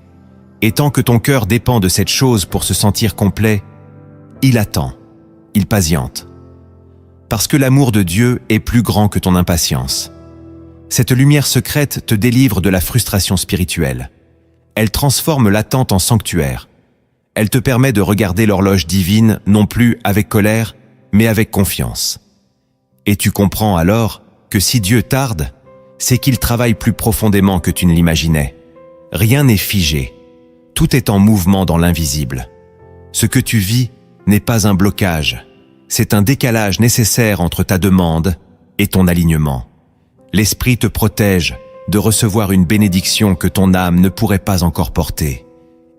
Et tant que ton cœur dépend de cette chose pour se sentir complet, il attend, il patiente. Parce que l'amour de Dieu est plus grand que ton impatience. Cette lumière secrète te délivre de la frustration spirituelle. Elle transforme l'attente en sanctuaire. Elle te permet de regarder l'horloge divine non plus avec colère, mais avec confiance. Et tu comprends alors que si Dieu tarde, c'est qu'il travaille plus profondément que tu ne l'imaginais. Rien n'est figé. Tout est en mouvement dans l'invisible. Ce que tu vis n'est pas un blocage. C'est un décalage nécessaire entre ta demande et ton alignement. L'Esprit te protège de recevoir une bénédiction que ton âme ne pourrait pas encore porter.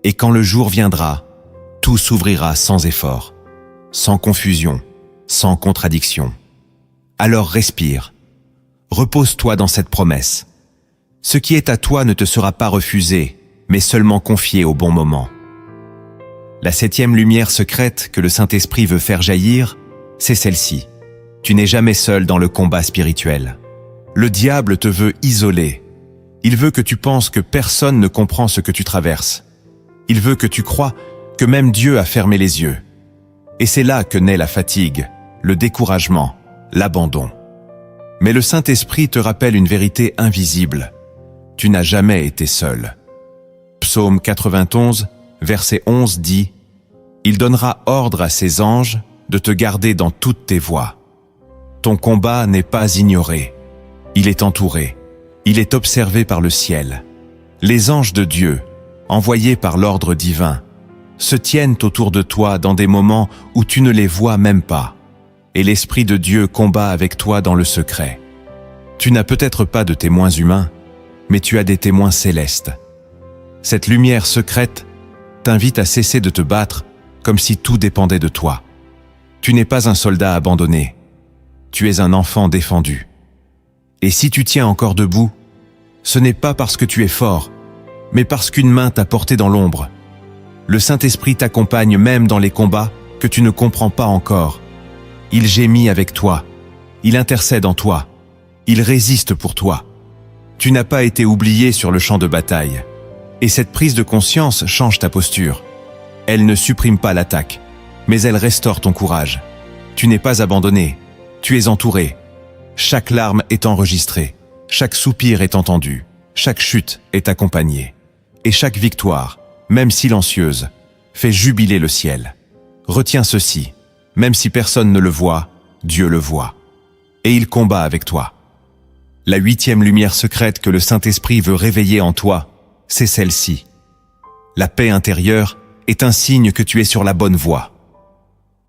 Et quand le jour viendra, tout s'ouvrira sans effort, sans confusion, sans contradiction. Alors respire. Repose-toi dans cette promesse. Ce qui est à toi ne te sera pas refusé, mais seulement confié au bon moment. La 7e lumière secrète que le Saint-Esprit veut faire jaillir, c'est celle-ci. Tu n'es jamais seul dans le combat spirituel. Le diable te veut isoler. Il veut que tu penses que personne ne comprend ce que tu traverses. Il veut que tu crois que même Dieu a fermé les yeux. Et c'est là que naît la fatigue, le découragement, l'abandon. Mais le Saint-Esprit te rappelle une vérité invisible. Tu n'as jamais été seul. Psaume 91, verset 11 dit « Il donnera ordre à ses anges de te garder dans toutes tes voies. Ton combat n'est pas ignoré. Il est entouré. Il est observé par le ciel. Les anges de Dieu, envoyés par l'ordre divin, se tiennent autour de toi dans des moments où tu ne les vois même pas. Et l'Esprit de Dieu combat avec toi dans le secret. Tu n'as peut-être pas de témoins humains, mais tu as des témoins célestes. Cette lumière secrète t'invite à cesser de te battre comme si tout dépendait de toi. Tu n'es pas un soldat abandonné. Tu es un enfant défendu. Et si tu tiens encore debout, ce n'est pas parce que tu es fort, mais parce qu'une main t'a porté dans l'ombre. Le Saint-Esprit t'accompagne même dans les combats que tu ne comprends pas encore. Il gémit avec toi. Il intercède en toi. Il résiste pour toi. Tu n'as pas été oublié sur le champ de bataille. Et cette prise de conscience change ta posture. Elle ne supprime pas l'attaque, mais elle restaure ton courage. Tu n'es pas abandonné. Tu es entouré. Chaque larme est enregistrée. Chaque soupir est entendu. Chaque chute est accompagnée. Et chaque victoire, même silencieuse, fait jubiler le ciel. Retiens ceci. Même si personne ne le voit, Dieu le voit. Et il combat avec toi. La 8e lumière secrète que le Saint-Esprit veut réveiller en toi, c'est celle-ci. La paix intérieure est un signe que tu es sur la bonne voie.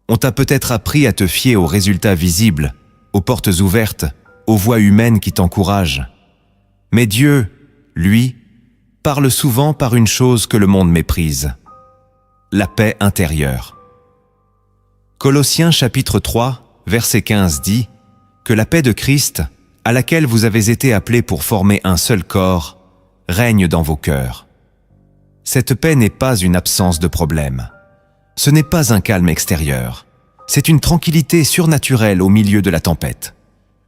On t'a peut-être appris à te fier aux résultats visibles, aux portes ouvertes, aux voies humaines qui t'encouragent. Mais Dieu, lui, parle souvent par une chose que le monde méprise. La paix intérieure. Colossiens chapitre 3, verset 15 dit que la paix de Christ, à laquelle vous avez été appelés pour former un seul corps, règne dans vos cœurs. Cette paix n'est pas une absence de problème. Ce n'est pas un calme extérieur. C'est une tranquillité surnaturelle au milieu de la tempête.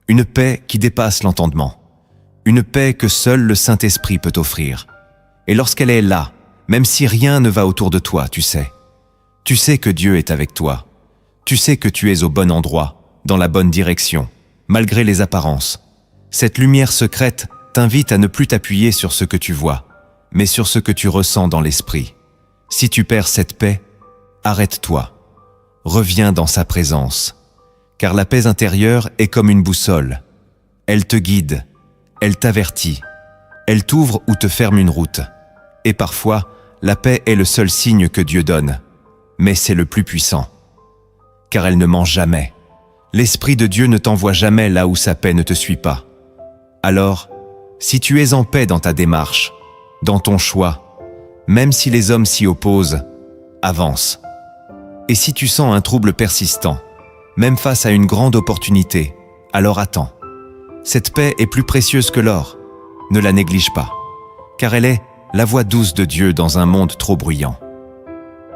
Une paix qui dépasse l'entendement. Une paix que seul le Saint-Esprit peut offrir. Et lorsqu'elle est là, même si rien ne va autour de toi, tu sais que Dieu est avec toi. Tu sais que tu es au bon endroit, dans la bonne direction, malgré les apparences. Cette lumière secrète t'invite à ne plus t'appuyer sur ce que tu vois, mais sur ce que tu ressens dans l'esprit. Si tu perds cette paix, arrête-toi. Reviens dans sa présence. Car la paix intérieure est comme une boussole. Elle te guide, elle t'avertit, elle t'ouvre ou te ferme une route. Et parfois, la paix est le seul signe que Dieu donne, mais c'est le plus puissant. Car elle ne ment jamais. L'Esprit de Dieu ne t'envoie jamais là où sa paix ne te suit pas. Alors, si tu es en paix dans ta démarche, dans ton choix, Même si les hommes s'y opposent, avance. Et si tu sens un trouble persistant, même face à une grande opportunité, alors attends. Cette paix est plus précieuse que l'or. Ne la néglige pas, car elle est la voix douce de Dieu dans un monde trop bruyant.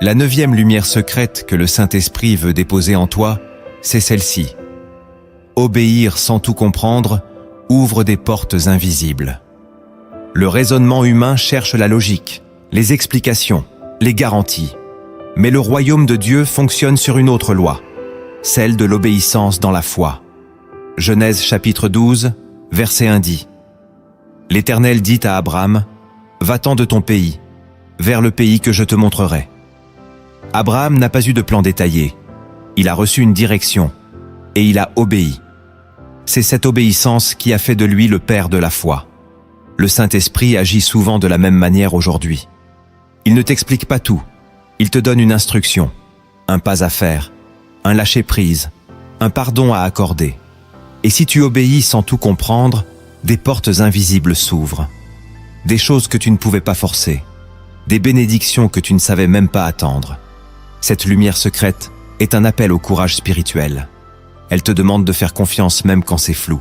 La 9e lumière secrète que le Saint-Esprit veut déposer en toi, c'est celle-ci. Obéir sans tout comprendre ouvre des portes invisibles. Le raisonnement humain cherche la logique, les explications, les garanties. Mais le royaume de Dieu fonctionne sur une autre loi, celle de l'obéissance dans la foi. Genèse chapitre 12, verset 1 dit « L'Éternel dit à Abraham, « Va-t'en de ton pays, vers le pays que je te montrerai. » Abraham n'a pas eu de plan détaillé. Il a reçu une direction et il a obéi. C'est cette obéissance qui a fait de lui le père de la foi. Le Saint-Esprit agit souvent de la même manière aujourd'hui. Il ne t'explique pas tout. Il te donne une instruction, un pas à faire, un lâcher-prise, un pardon à accorder. Et si tu obéis sans tout comprendre, des portes invisibles s'ouvrent. Des choses que tu ne pouvais pas forcer. Des bénédictions que tu ne savais même pas attendre. Cette lumière secrète est un appel au courage spirituel. Elle te demande de faire confiance même quand c'est flou.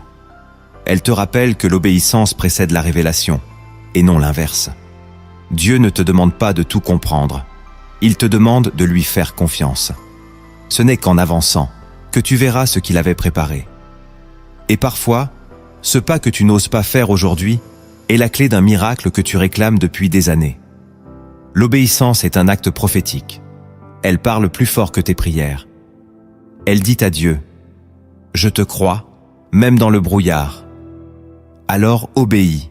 Elle te rappelle que l'obéissance précède la révélation, et non l'inverse. Dieu ne te demande pas de tout comprendre. Il te demande de lui faire confiance. Ce n'est qu'en avançant que tu verras ce qu'il avait préparé. Et parfois, ce pas que tu n'oses pas faire aujourd'hui est la clé d'un miracle que tu réclames depuis des années. L'obéissance est un acte prophétique. Elle parle plus fort que tes prières. Elle dit à Dieu, « Je te crois, même dans le brouillard. » Alors obéis.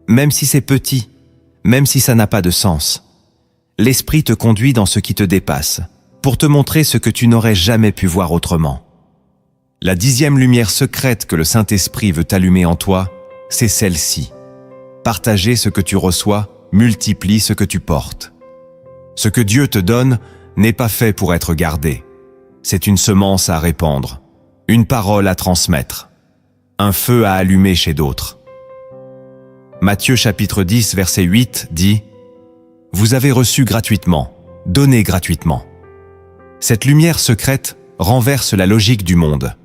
Même si c'est petit, même si ça n'a pas de sens. L'Esprit te conduit dans ce qui te dépasse, pour te montrer ce que tu n'aurais jamais pu voir autrement. La 10e lumière secrète que le Saint-Esprit veut allumer en toi, c'est celle-ci. Partager ce que tu reçois multiplie ce que tu portes. Ce que Dieu te donne n'est pas fait pour être gardé. C'est une semence à répandre, une parole à transmettre, un feu à allumer chez d'autres. Matthieu chapitre 10, verset 8 dit « Vous avez reçu gratuitement, donnez gratuitement. » Cette lumière secrète renverse la logique du monde.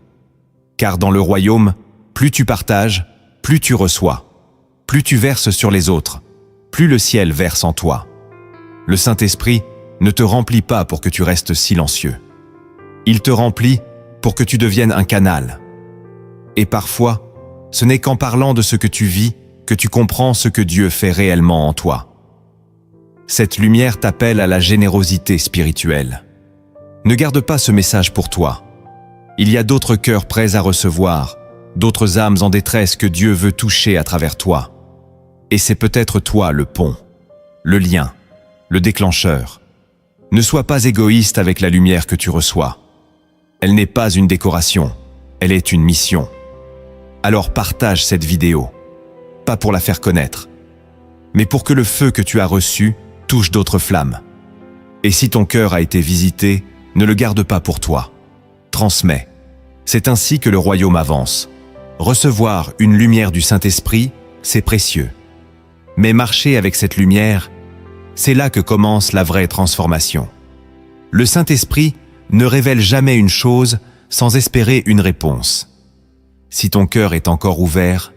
Car dans le royaume, plus tu partages, plus tu reçois. Plus tu verses sur les autres, plus le ciel verse en toi. Le Saint-Esprit ne te remplit pas pour que tu restes silencieux. Il te remplit pour que tu deviennes un canal. Et parfois, ce n'est qu'en parlant de ce que tu vis que tu comprends ce que Dieu fait réellement en toi. Cette lumière t'appelle à la générosité spirituelle. Ne garde pas ce message pour toi. Il y a d'autres cœurs prêts à recevoir, d'autres âmes en détresse que Dieu veut toucher à travers toi. Et c'est peut-être toi le pont, le lien, le déclencheur. Ne sois pas égoïste avec la lumière que tu reçois. Elle n'est pas une décoration, elle est une mission. Alors partage cette vidéo, pas pour la faire connaître, mais pour que le feu que tu as reçu touche d'autres flammes. Et si ton cœur a été visité, ne le garde pas pour toi. Transmets. C'est ainsi que le royaume avance. Recevoir une lumière du Saint-Esprit, c'est précieux. Mais marcher avec cette lumière, c'est là que commence la vraie transformation. Le Saint-Esprit ne révèle jamais une chose sans espérer une réponse. Si ton cœur est encore ouvert,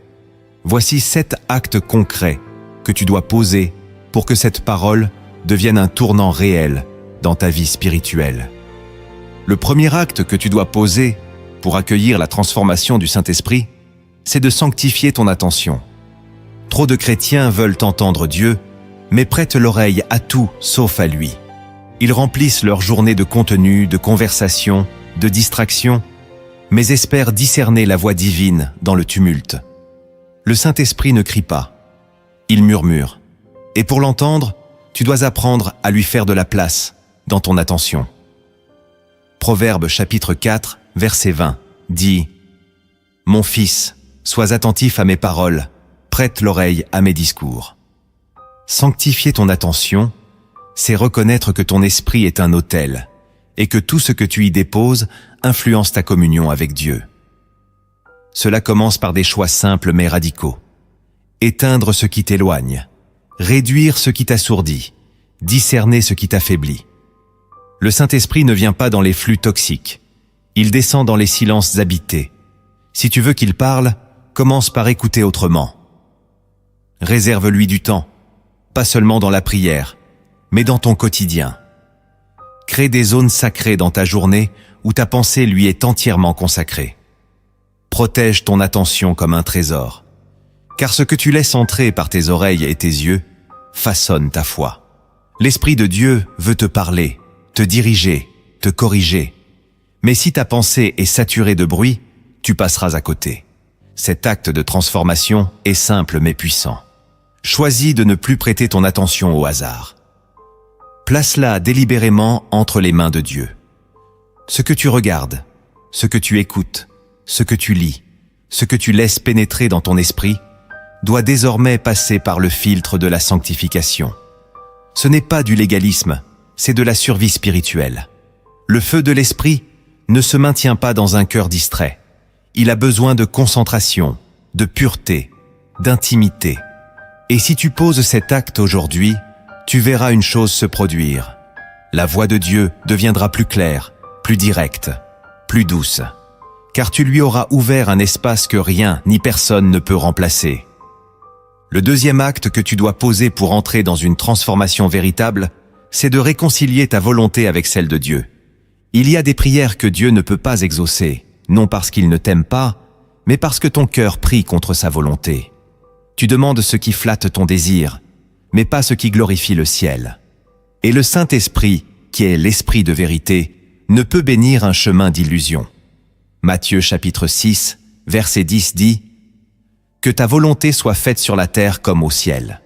voici 7 actes concrets que tu dois poser pour que cette parole devienne un tournant réel dans ta vie spirituelle. Le premier acte que tu dois poser pour accueillir la transformation du Saint-Esprit, c'est de sanctifier ton attention. Trop de chrétiens veulent entendre Dieu, mais prêtent l'oreille à tout sauf à lui. Ils remplissent leur journée de contenu, de conversation, de distraction, mais espèrent discerner la voix divine dans le tumulte. Le Saint-Esprit ne crie pas, il murmure. Et pour l'entendre, tu dois apprendre à lui faire de la place dans ton attention. Proverbe chapitre 4, verset 20, dit « Mon fils, sois attentif à mes paroles, prête l'oreille à mes discours. » Sanctifier ton attention, c'est reconnaître que ton esprit est un autel et que tout ce que tu y déposes influence ta communion avec Dieu. Cela commence par des choix simples mais radicaux. Éteindre ce qui t'éloigne, réduire ce qui t'assourdit, discerner ce qui t'affaiblit. Le Saint-Esprit ne vient pas dans les flux toxiques. Il descend dans les silences habités. Si tu veux qu'il parle, commence par écouter autrement. Réserve-lui du temps, pas seulement dans la prière, mais dans ton quotidien. Crée des zones sacrées dans ta journée où ta pensée lui est entièrement consacrée. Protège ton attention comme un trésor, car ce que tu laisses entrer par tes oreilles et tes yeux façonne ta foi. L'Esprit de Dieu veut te parler, te diriger, te corriger. Mais si ta pensée est saturée de bruit, tu passeras à côté. Cet acte de transformation est simple mais puissant. Choisis de ne plus prêter ton attention au hasard. Place-la délibérément entre les mains de Dieu. Ce que tu regardes, ce que tu écoutes, ce que tu lis, ce que tu laisses pénétrer dans ton esprit, doit désormais passer par le filtre de la sanctification. Ce n'est pas du légalisme, c'est de la survie spirituelle. Le feu de l'esprit ne se maintient pas dans un cœur distrait. Il a besoin de concentration, de pureté, d'intimité. Et si tu poses cet acte aujourd'hui, tu verras une chose se produire. La voix de Dieu deviendra plus claire, plus directe, plus douce. Car tu lui auras ouvert un espace que rien ni personne ne peut remplacer. Le deuxième acte que tu dois poser pour entrer dans une transformation véritable, c'est de réconcilier ta volonté avec celle de Dieu. Il y a des prières que Dieu ne peut pas exaucer, non parce qu'il ne t'aime pas, mais parce que ton cœur prie contre sa volonté. Tu demandes ce qui flatte ton désir, mais pas ce qui glorifie le ciel. Et le Saint-Esprit, qui est l'Esprit de vérité, ne peut bénir un chemin d'illusion. Matthieu chapitre 6, verset 10 dit « Que ta volonté soit faite sur la terre comme au ciel ».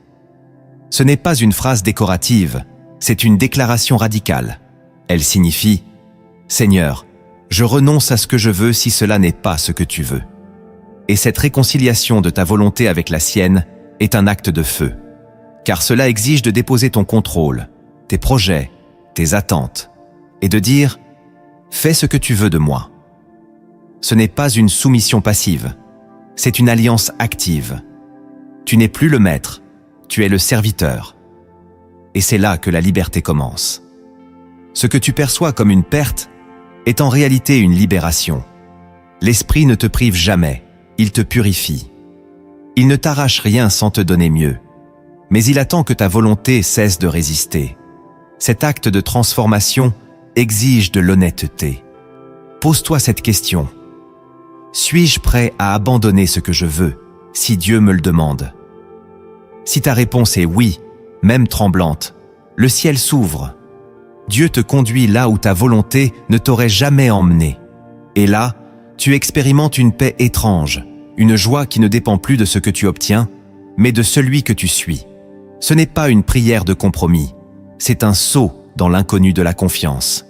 Ce n'est pas une phrase décorative, c'est une déclaration radicale. Elle signifie « Seigneur, je renonce à ce que je veux si cela n'est pas ce que tu veux ». Et cette réconciliation de ta volonté avec la sienne est un acte de feu. Car cela exige de déposer ton contrôle, tes projets, tes attentes, et de dire « Fais ce que tu veux de moi ». Ce n'est pas une soumission passive, c'est une alliance active. Tu n'es plus le maître, tu es le serviteur. Et c'est là que la liberté commence. Ce que tu perçois comme une perte est en réalité une libération. L'Esprit ne te prive jamais, il te purifie. Il ne t'arrache rien sans te donner mieux, mais il attend que ta volonté cesse de résister. Cet acte de transformation exige de l'honnêteté. Pose-toi cette question. Suis-je prêt à abandonner ce que je veux, si Dieu me le demande? Si ta réponse est oui, même tremblante, le ciel s'ouvre. Dieu te conduit là où ta volonté ne t'aurait jamais emmené. Et là, tu expérimentes une paix étrange, une joie qui ne dépend plus de ce que tu obtiens, mais de celui que tu suis. Ce n'est pas une prière de compromis, c'est un saut dans l'inconnu de la confiance.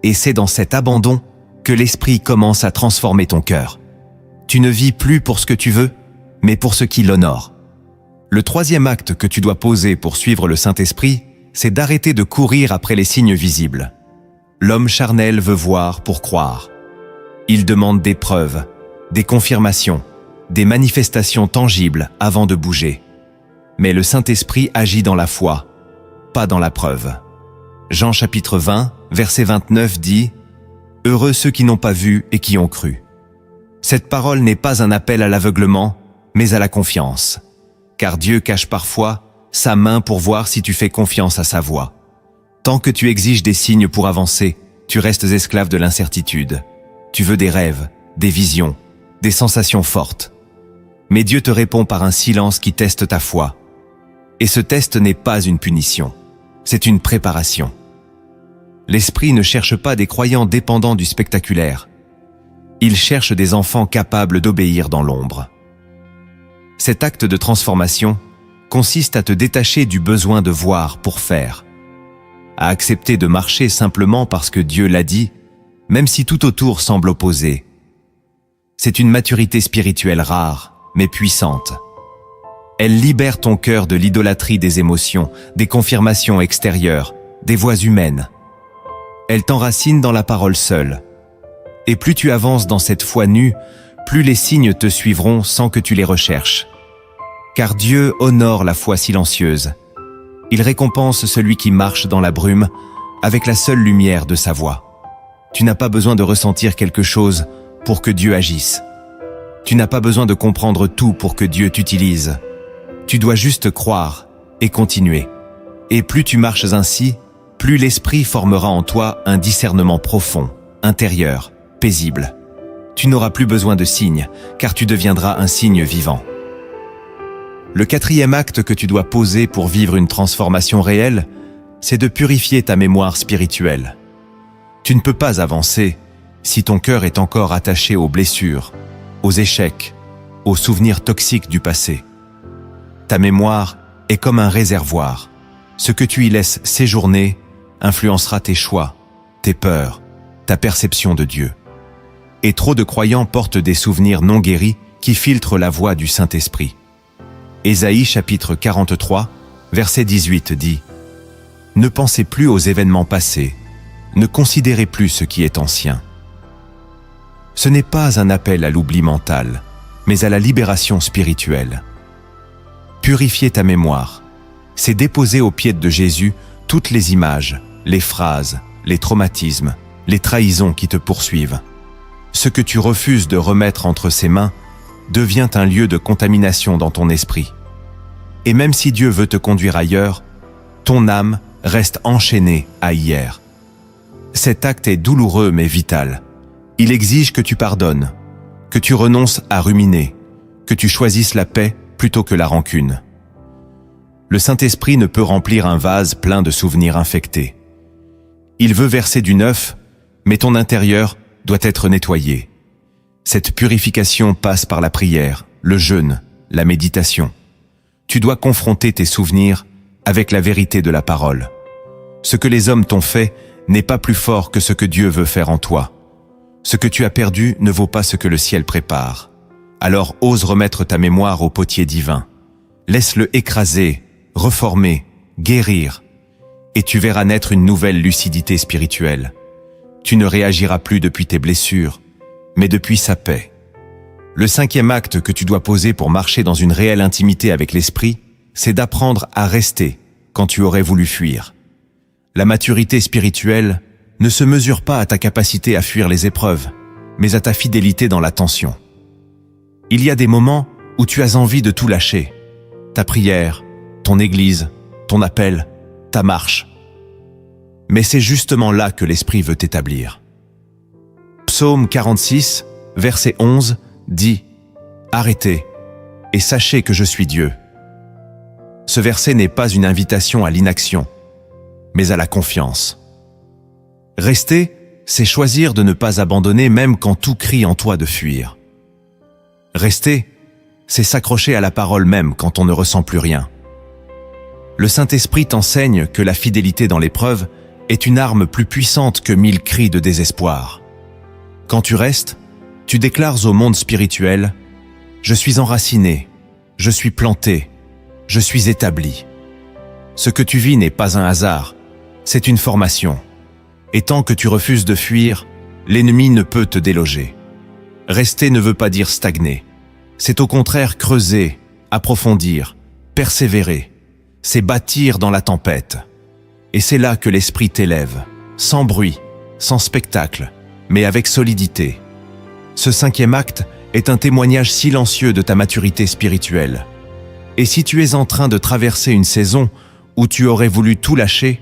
Et c'est dans cet abandon que l'Esprit commence à transformer ton cœur. Tu ne vis plus pour ce que tu veux, mais pour ce qui l'honore. Le troisième acte que tu dois poser pour suivre le Saint-Esprit, c'est d'arrêter de courir après les signes visibles. L'homme charnel veut voir pour croire. Il demande des preuves, des confirmations, des manifestations tangibles avant de bouger. Mais le Saint-Esprit agit dans la foi, pas dans la preuve. Jean chapitre 20, verset 29 dit « Heureux ceux qui n'ont pas vu et qui ont cru ». Cette parole n'est pas un appel à l'aveuglement, mais à la confiance. Car Dieu cache parfois sa main pour voir si tu fais confiance à sa voix. Tant que tu exiges des signes pour avancer, tu restes esclave de l'incertitude. Tu veux des rêves, des visions, des sensations fortes. Mais Dieu te répond par un silence qui teste ta foi. Et ce test n'est pas une punition, c'est une préparation. L'Esprit ne cherche pas des croyants dépendants du spectaculaire. Il cherche des enfants capables d'obéir dans l'ombre. Cet acte de transformation consiste à te détacher du besoin de voir pour faire, à accepter de marcher simplement parce que Dieu l'a dit, même si tout autour semble opposé. C'est une maturité spirituelle rare, mais puissante. Elle libère ton cœur de l'idolâtrie des émotions, des confirmations extérieures, des voix humaines. Elle t'enracine dans la parole seule. Et plus tu avances dans cette foi nue, plus les signes te suivront sans que tu les recherches. car Dieu honore la foi silencieuse. Il récompense celui qui marche dans la brume avec la seule lumière de sa voix. Tu n'as pas besoin de ressentir quelque chose pour que Dieu agisse. Tu n'as pas besoin de comprendre tout pour que Dieu t'utilise. Tu dois juste croire et continuer. Et plus tu marches ainsi, plus l'Esprit formera en toi un discernement profond, intérieur, paisible. Tu n'auras plus besoin de signes, car tu deviendras un signe vivant. Le quatrième acte que tu dois poser pour vivre une transformation réelle, c'est de purifier ta mémoire spirituelle. Tu ne peux pas avancer si ton cœur est encore attaché aux blessures, aux échecs, aux souvenirs toxiques du passé. Ta mémoire est comme un réservoir. Ce que tu y laisses séjourner influencera tes choix, tes peurs, ta perception de Dieu. Et trop de croyants portent des souvenirs non guéris qui filtrent la voix du Saint-Esprit. Ésaïe chapitre 43, verset 18 dit « Ne pensez plus aux événements passés, ne considérez plus ce qui est ancien. » Ce n'est pas un appel à l'oubli mental, mais à la libération spirituelle. Purifier ta mémoire, c'est déposer aux pieds de Jésus toutes les images, les phrases, les traumatismes, les trahisons qui te poursuivent. Ce que tu refuses de remettre entre ses mains devient un lieu de contamination dans ton esprit. Et même si Dieu veut te conduire ailleurs, ton âme reste enchaînée à hier. Cet acte est douloureux mais vital. Il exige que tu pardonnes, que tu renonces à ruminer, que tu choisisses la paix plutôt que la rancune. Le Saint-Esprit ne peut remplir un vase plein de souvenirs infectés. Il veut verser du neuf, mais ton intérieur doit être nettoyé. Cette purification passe par la prière, le jeûne, la méditation. Tu dois confronter tes souvenirs avec la vérité de la parole. Ce que les hommes t'ont fait n'est pas plus fort que ce que Dieu veut faire en toi. Ce que tu as perdu ne vaut pas ce que le ciel prépare. Alors ose remettre ta mémoire au potier divin. Laisse-le écraser, reformer, guérir, et tu verras naître une nouvelle lucidité spirituelle. Tu ne réagiras plus depuis tes blessures, mais depuis sa paix. Le cinquième acte que tu dois poser pour marcher dans une réelle intimité avec l'Esprit, c'est d'apprendre à rester quand tu aurais voulu fuir. La maturité spirituelle ne se mesure pas à ta capacité à fuir les épreuves, mais à ta fidélité dans la tension. Il y a des moments où tu as envie de tout lâcher. Ta prière, ton église, ton appel, ta marche. Mais c'est justement là que l'Esprit veut t'établir. Psaume 46, verset 11, dit « Arrêtez et sachez que je suis Dieu ». Ce verset n'est pas une invitation à l'inaction, mais à la confiance. Rester, c'est choisir de ne pas abandonner même quand tout crie en toi de fuir. Rester, c'est s'accrocher à la parole même quand on ne ressent plus rien. Le Saint-Esprit t'enseigne que la fidélité dans l'épreuve est une arme plus puissante que 1000 cris de désespoir. Quand tu restes, tu déclares au monde spirituel « Je suis enraciné, je suis planté, je suis établi ». Ce que tu vis n'est pas un hasard, c'est une formation. Et tant que tu refuses de fuir, l'ennemi ne peut te déloger. Rester ne veut pas dire stagner. C'est au contraire creuser, approfondir, persévérer. C'est bâtir dans la tempête. Et c'est là que l'Esprit t'élève, sans bruit, sans spectacle, mais avec solidité. Ce cinquième acte est un témoignage silencieux de ta maturité spirituelle. Et si tu es en train de traverser une saison où tu aurais voulu tout lâcher,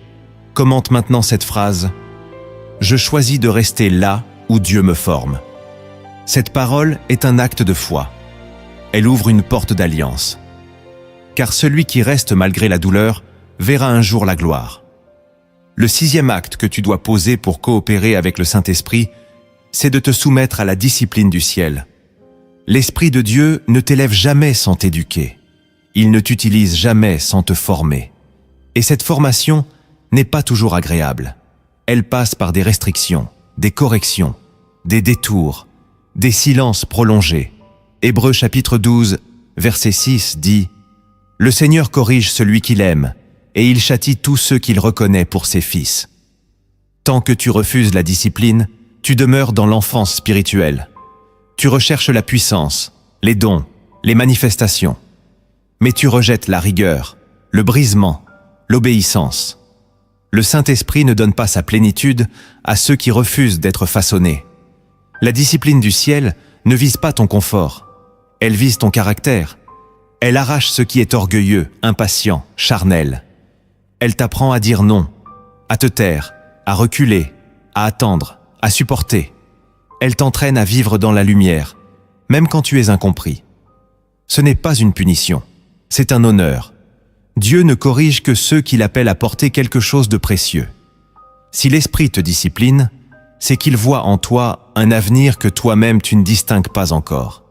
commente maintenant cette phrase « Je choisis de rester là où Dieu me forme ». Cette parole est un acte de foi. Elle ouvre une porte d'alliance. Car celui qui reste malgré la douleur verra un jour la gloire. Le sixième acte que tu dois poser pour coopérer avec le Saint-Esprit, c'est de te soumettre à la discipline du ciel. L'Esprit de Dieu ne t'élève jamais sans t'éduquer. Il ne t'utilise jamais sans te former. Et cette formation n'est pas toujours agréable. Elle passe par des restrictions, des corrections, des détours, des silences prolongés. Hébreux chapitre 12, verset 6 dit « Le Seigneur corrige celui qu'il aime, et il châtie tous ceux qu'il reconnaît pour ses fils. » Tant que tu refuses la discipline, tu demeures dans l'enfance spirituelle. Tu recherches la puissance, les dons, les manifestations. Mais tu rejettes la rigueur, le brisement, l'obéissance. Le Saint-Esprit ne donne pas sa plénitude à ceux qui refusent d'être façonnés. La discipline du ciel ne vise pas ton confort, elle vise ton caractère. Elle arrache ce qui est orgueilleux, impatient, charnel. Elle t'apprend à dire non, à te taire, à reculer, à attendre, à supporter. Elle t'entraîne à vivre dans la lumière, même quand tu es incompris. Ce n'est pas une punition, c'est un honneur. Dieu ne corrige que ceux qu'il appelle à porter quelque chose de précieux. Si l'Esprit te discipline, c'est qu'il voit en toi un avenir que toi-même tu ne distingues pas encore.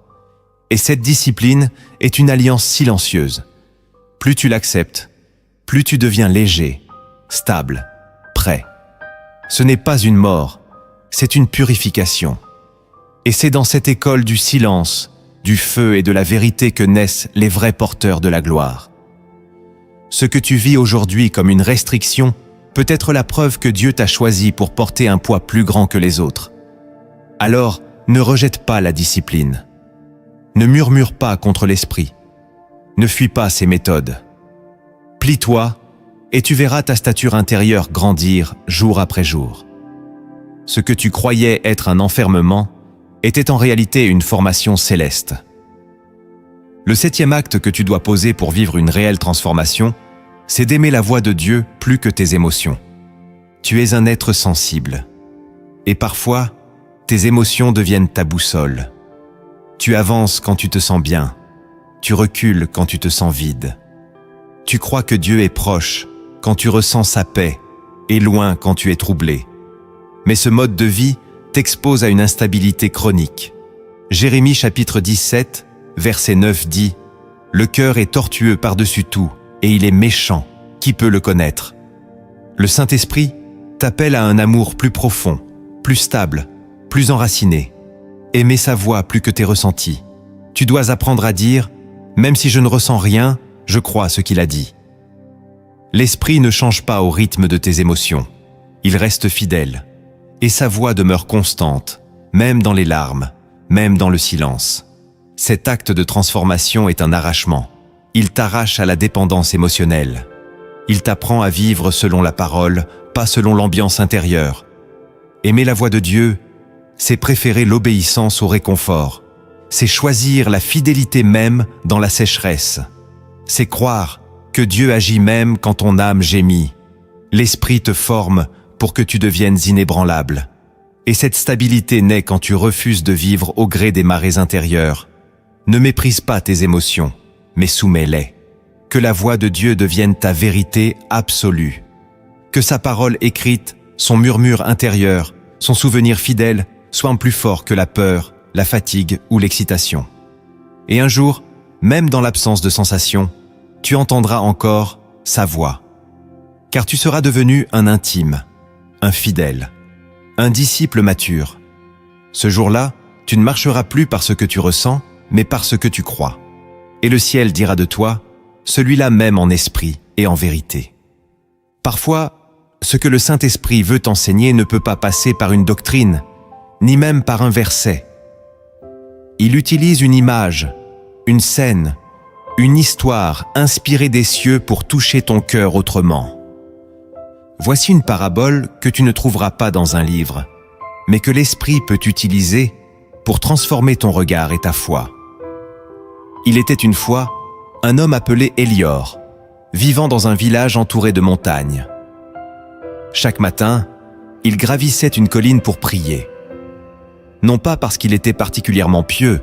Et cette discipline est une alliance silencieuse. Plus tu l'acceptes, plus tu deviens léger, stable, prêt. Ce n'est pas une mort, c'est une purification. Et c'est dans cette école du silence, du feu et de la vérité que naissent les vrais porteurs de la gloire. Ce que tu vis aujourd'hui comme une restriction peut être la preuve que Dieu t'a choisi pour porter un poids plus grand que les autres. Alors, ne rejette pas la discipline. Ne murmure pas contre l'esprit. Ne fuis pas ses méthodes. Plie-toi et tu verras ta stature intérieure grandir jour après jour. Ce que tu croyais être un enfermement était en réalité une formation céleste. Le 7e acte que tu dois poser pour vivre une réelle transformation, c'est d'aimer la voix de Dieu plus que tes émotions. Tu es un être sensible. Et parfois, tes émotions deviennent ta boussole. Tu avances quand tu te sens bien. Tu recules quand tu te sens vide. Tu crois que Dieu est proche quand tu ressens sa paix et loin quand tu es troublé. Mais ce mode de vie t'expose à une instabilité chronique. Jérémie chapitre 17, verset 9 dit « Le cœur est tortueux par-dessus tout, et il est méchant. Qui peut le connaître ?» Le Saint-Esprit t'appelle à un amour plus profond, plus stable, plus enraciné. Aimer sa voix plus que tes ressentis. Tu dois apprendre à dire « Même si je ne ressens rien, je crois ce qu'il a dit. » L'Esprit ne change pas au rythme de tes émotions. Il reste fidèle. Et sa voix demeure constante, même dans les larmes, même dans le silence. Cet acte de transformation est un arrachement. Il t'arrache à la dépendance émotionnelle. Il t'apprend à vivre selon la parole, pas selon l'ambiance intérieure. Aimer la voix de Dieu, c'est préférer l'obéissance au réconfort. C'est choisir la fidélité même dans la sécheresse. C'est croire que Dieu agit même quand ton âme gémit. L'Esprit te forme pour que tu deviennes inébranlable. Et cette stabilité naît quand tu refuses de vivre au gré des marées intérieures. Ne méprise pas tes émotions, mais soumets-les. Que la voix de Dieu devienne ta vérité absolue. Que sa parole écrite, son murmure intérieur, son souvenir fidèle soient plus forts que la peur, la fatigue ou l'excitation. Et un jour, même dans l'absence de sensation, tu entendras encore sa voix. Car tu seras devenu un intime, un fidèle, un disciple mature. Ce jour-là, tu ne marcheras plus par ce que tu ressens, mais par ce que tu crois. Et le ciel dira de toi, celui-là même en esprit et en vérité. Parfois, ce que le Saint-Esprit veut t'enseigner ne peut pas passer par une doctrine, ni même par un verset. Il utilise une image, une scène, une histoire inspirée des cieux pour toucher ton cœur autrement. Voici une parabole que tu ne trouveras pas dans un livre, mais que l'Esprit peut utiliser pour transformer ton regard et ta foi. Il était une fois un homme appelé Élior, vivant dans un village entouré de montagnes. Chaque matin, il gravissait une colline pour prier. Non pas parce qu'il était particulièrement pieux,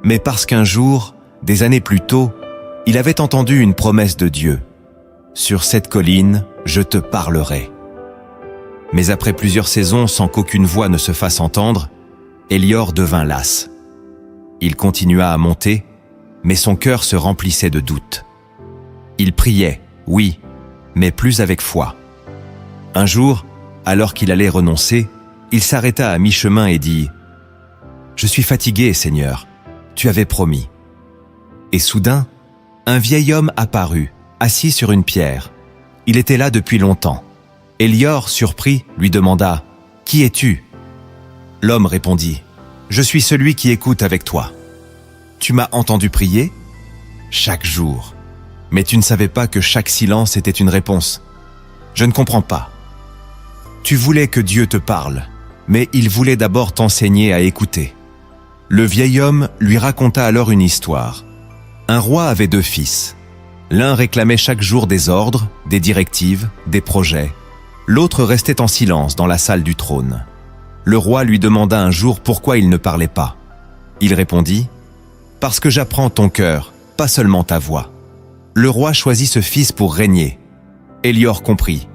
mais parce qu'un jour, des années plus tôt, il avait entendu une promesse de Dieu. « Sur cette colline, je te parlerai. » Mais après plusieurs saisons sans qu'aucune voix ne se fasse entendre, Élior devint las. Il continua à monter, mais son cœur se remplissait de doutes. Il priait, oui, mais plus avec foi. Un jour, alors qu'il allait renoncer, il s'arrêta à mi-chemin et dit « Je suis fatigué, Seigneur, tu avais promis. » Et soudain, un vieil homme apparut, assis sur une pierre. Il était là depuis longtemps. Élior, surpris, lui demanda « Qui es-tu » L'homme répondit « Je suis celui qui écoute avec toi. Tu m'as entendu prier ? chaque jour. Mais tu ne savais pas que chaque silence était une réponse. Je ne comprends pas. Tu voulais que Dieu te parle, mais il voulait d'abord t'enseigner à écouter. Le vieil homme lui raconta alors une histoire. Un roi avait 2 fils. L'un réclamait chaque jour des ordres, des directives, des projets. L'autre restait en silence dans la salle du trône. Le roi lui demanda un jour pourquoi il ne parlait pas. Il répondit « Parce que j'apprends ton cœur, pas seulement ta voix. » Le roi choisit ce fils pour régner. Hélior comprit.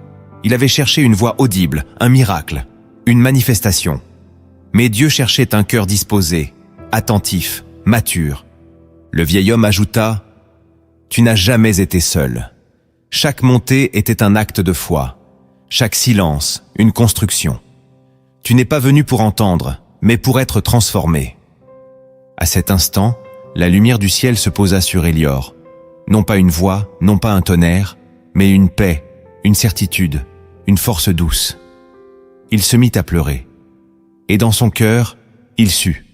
Il avait cherché une voix audible, un miracle, une manifestation. Mais Dieu cherchait un cœur disposé, attentif, mature. Le vieil homme ajouta « Tu n'as jamais été seul. Chaque montée était un acte de foi. Chaque silence, une construction. Tu n'es pas venu pour entendre, mais pour être transformé. » À cet instant, la lumière du ciel se posa sur Hélior. Non pas une voix, non pas un tonnerre, mais une paix, une certitude, une force douce. Il se mit à pleurer. Et dans son cœur, il sut.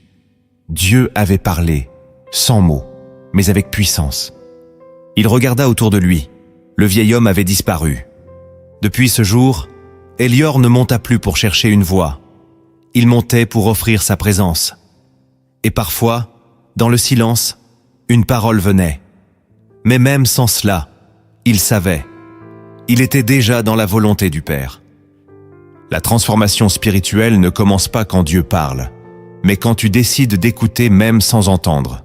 Dieu avait parlé, sans mots, mais avec puissance. Il regarda autour de lui. Le vieil homme avait disparu. Depuis ce jour, Hélior ne monta plus pour chercher une voix. Il montait pour offrir sa présence. Et parfois, dans le silence, une parole venait. Mais même sans cela, il savait. Il était déjà dans la volonté du Père. La transformation spirituelle ne commence pas quand Dieu parle, mais quand tu décides d'écouter même sans entendre.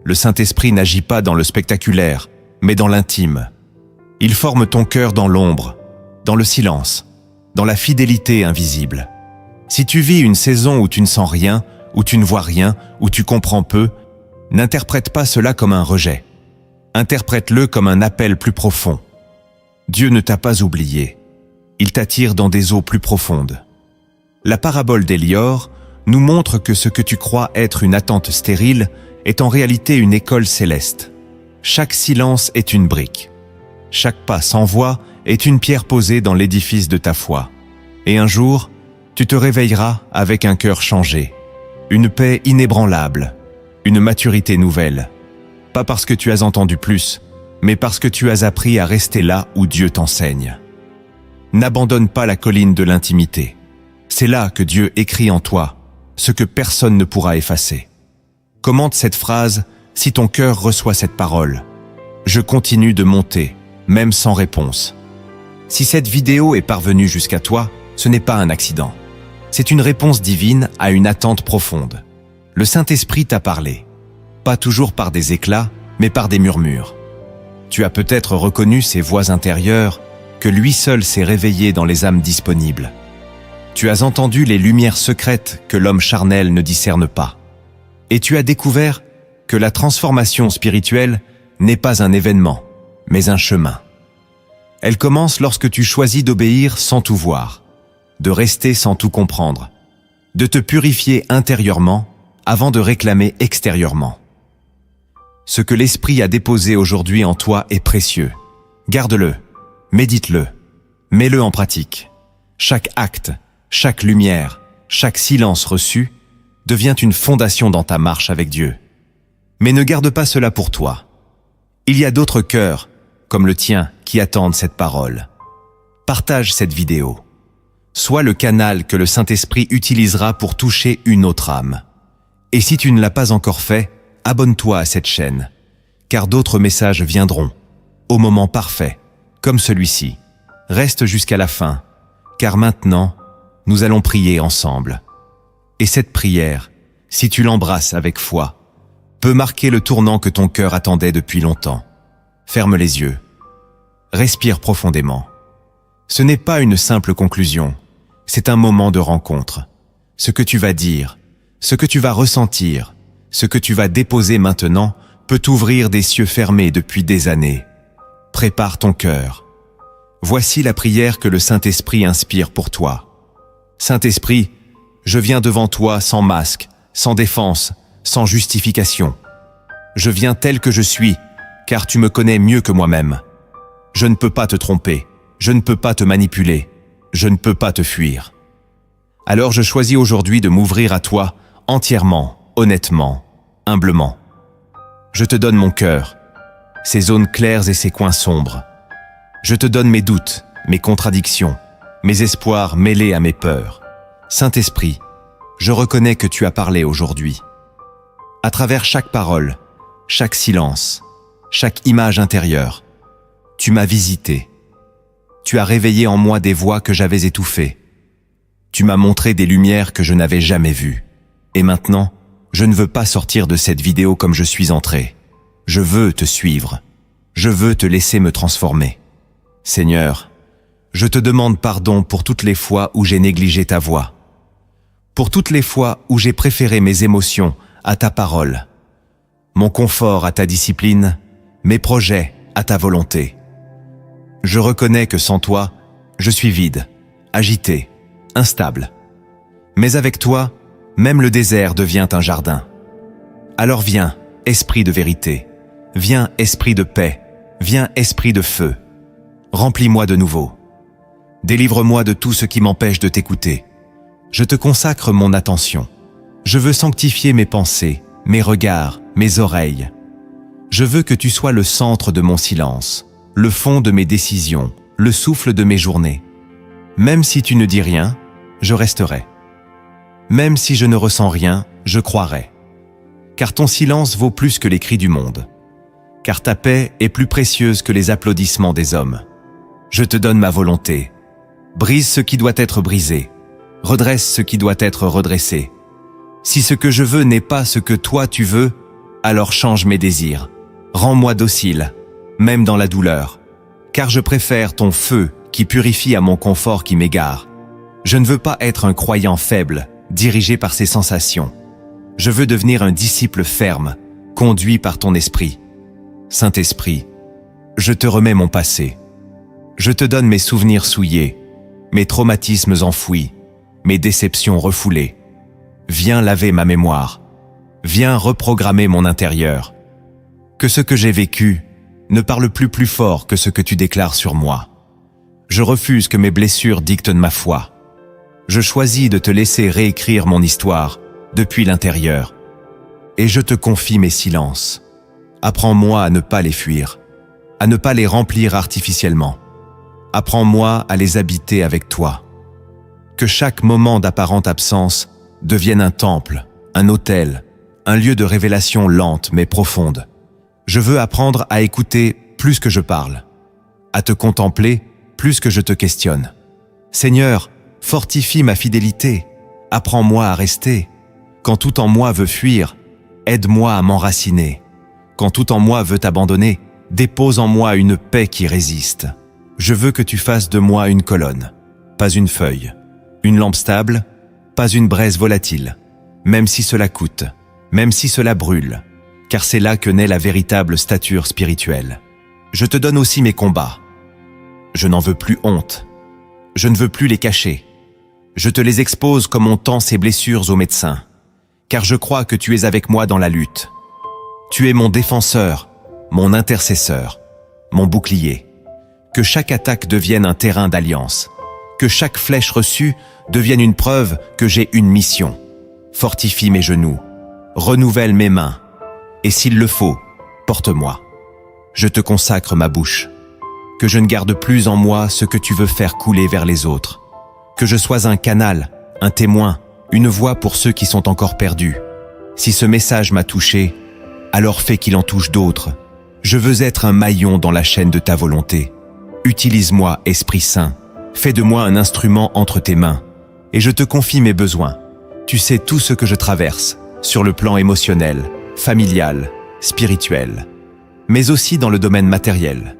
Le Saint-Esprit n'agit pas dans le spectaculaire, mais dans l'intime. Il forme ton cœur dans l'ombre, dans le silence, dans la fidélité invisible. Si tu vis une saison où tu ne sens rien, où tu ne vois rien, où tu comprends peu, n'interprète pas cela comme un rejet. Interprète-le comme un appel plus profond. Dieu ne t'a pas oublié. Il t'attire dans des eaux plus profondes. La parabole d'Hélior nous montre que ce que tu crois être une attente stérile est en réalité une école céleste. Chaque silence est une brique. Chaque pas sans voix est une pierre posée dans l'édifice de ta foi. Et un jour, tu te réveilleras avec un cœur changé, une paix inébranlable, une maturité nouvelle. Pas parce que tu as entendu plus, mais parce que tu as appris à rester là où Dieu t'enseigne. N'abandonne pas la colline de l'intimité. C'est là que Dieu écrit en toi ce que personne ne pourra effacer. Commente cette phrase si ton cœur reçoit cette parole. Je continue de monter, même sans réponse. Si cette vidéo est parvenue jusqu'à toi, ce n'est pas un accident. C'est une réponse divine à une attente profonde. Le Saint-Esprit t'a parlé. Pas toujours par des éclats, mais par des murmures. Tu as peut-être reconnu ces voix intérieures que lui seul s'est réveillé dans les âmes disponibles. Tu as entendu les lumières secrètes que l'homme charnel ne discerne pas. Et tu as découvert que la transformation spirituelle n'est pas un événement, mais un chemin. Elle commence lorsque tu choisis d'obéir sans tout voir, de rester sans tout comprendre, de te purifier intérieurement avant de réclamer extérieurement. Ce que l'Esprit a déposé aujourd'hui en toi est précieux. Garde-le, médite-le, mets-le en pratique. Chaque acte, chaque lumière, chaque silence reçu devient une fondation dans ta marche avec Dieu. Mais ne garde pas cela pour toi. Il y a d'autres cœurs, comme le tien, qui attendent cette parole. Partage cette vidéo. Sois le canal que le Saint-Esprit utilisera pour toucher une autre âme. Et si tu ne l'as pas encore fait, abonne-toi à cette chaîne, car d'autres messages viendront, au moment parfait, comme celui-ci. Reste jusqu'à la fin, car maintenant, nous allons prier ensemble. Et cette prière, si tu l'embrasses avec foi, peut marquer le tournant que ton cœur attendait depuis longtemps. Ferme les yeux. Respire profondément. Ce n'est pas une simple conclusion, c'est un moment de rencontre. Ce que tu vas dire, ce que tu vas ressentir, ce que tu vas déposer maintenant peut t'ouvrir des cieux fermés depuis des années. Prépare ton cœur. Voici la prière que le Saint-Esprit inspire pour toi. Saint-Esprit, je viens devant toi sans masque, sans défense, sans justification. Je viens tel que je suis, car tu me connais mieux que moi-même. Je ne peux pas te tromper, je ne peux pas te manipuler, je ne peux pas te fuir. Alors je choisis aujourd'hui de m'ouvrir à toi entièrement, honnêtement, humblement. Je te donne mon cœur, ses zones claires et ses coins sombres. Je te donne mes doutes, mes contradictions, mes espoirs mêlés à mes peurs. Saint-Esprit, je reconnais que tu as parlé aujourd'hui. À travers chaque parole, chaque silence, chaque image intérieure, tu m'as visité. Tu as réveillé en moi des voix que j'avais étouffées. Tu m'as montré des lumières que je n'avais jamais vues. Et maintenant, je ne veux pas sortir de cette vidéo comme je suis entré. Je veux te suivre. Je veux te laisser me transformer. Seigneur, je te demande pardon pour toutes les fois où j'ai négligé ta voix. Pour toutes les fois où j'ai préféré mes émotions à ta parole, mon confort à ta discipline, mes projets à ta volonté. Je reconnais que sans toi, je suis vide, agité, instable. Mais avec toi, même le désert devient un jardin. Alors viens, esprit de vérité. Viens, esprit de paix. Viens, esprit de feu. Remplis-moi de nouveau. Délivre-moi de tout ce qui m'empêche de t'écouter. Je te consacre mon attention. Je veux sanctifier mes pensées, mes regards, mes oreilles. Je veux que tu sois le centre de mon silence, le fond de mes décisions, le souffle de mes journées. Même si tu ne dis rien, je resterai. Même si je ne ressens rien, je croirai. Car ton silence vaut plus que les cris du monde. Car ta paix est plus précieuse que les applaudissements des hommes. Je te donne ma volonté. Brise ce qui doit être brisé. Redresse ce qui doit être redressé. Si ce que je veux n'est pas ce que toi tu veux, alors change mes désirs. Rends-moi docile, même dans la douleur. Car je préfère ton feu qui purifie à mon confort qui m'égare. Je ne veux pas être un croyant faible, dirigé par ses sensations. Je veux devenir un disciple ferme, conduit par ton esprit. Saint-Esprit, je te remets mon passé. Je te donne mes souvenirs souillés, mes traumatismes enfouis, mes déceptions refoulées. Viens laver ma mémoire. Viens reprogrammer mon intérieur. Que ce que j'ai vécu ne parle plus fort que ce que tu déclares sur moi. Je refuse que mes blessures dictent ma foi. Je choisis de te laisser réécrire mon histoire depuis l'intérieur. Et je te confie mes silences. Apprends-moi à ne pas les fuir, à ne pas les remplir artificiellement. Apprends-moi à les habiter avec toi. Que chaque moment d'apparente absence devienne un temple, un autel, un lieu de révélation lente mais profonde. Je veux apprendre à écouter plus que je parle, à te contempler plus que je te questionne. Seigneur, fortifie ma fidélité, apprends-moi à rester. Quand tout en moi veut fuir, aide-moi à m'enraciner. Quand tout en moi veut abandonner, dépose en moi une paix qui résiste. Je veux que tu fasses de moi une colonne, pas une feuille, une lampe stable, pas une braise volatile, même si cela coûte, même si cela brûle, car c'est là que naît la véritable stature spirituelle. Je te donne aussi mes combats. Je n'en veux plus honte. Je ne veux plus les cacher. Je te les expose comme on tend ces blessures aux médecins, car je crois que tu es avec moi dans la lutte. Tu es mon défenseur, mon intercesseur, mon bouclier. Que chaque attaque devienne un terrain d'alliance. Que chaque flèche reçue devienne une preuve que j'ai une mission. Fortifie mes genoux, renouvelle mes mains, et s'il le faut, porte-moi. Je te consacre ma bouche. Que je ne garde plus en moi ce que tu veux faire couler vers les autres. Que je sois un canal, un témoin, une voix pour ceux qui sont encore perdus. Si ce message m'a touché, alors fais qu'il en touche d'autres. Je veux être un maillon dans la chaîne de ta volonté. Utilise-moi, Esprit Saint. Fais de moi un instrument entre tes mains. Et je te confie mes besoins. Tu sais tout ce que je traverse, sur le plan émotionnel, familial, spirituel, mais aussi dans le domaine matériel.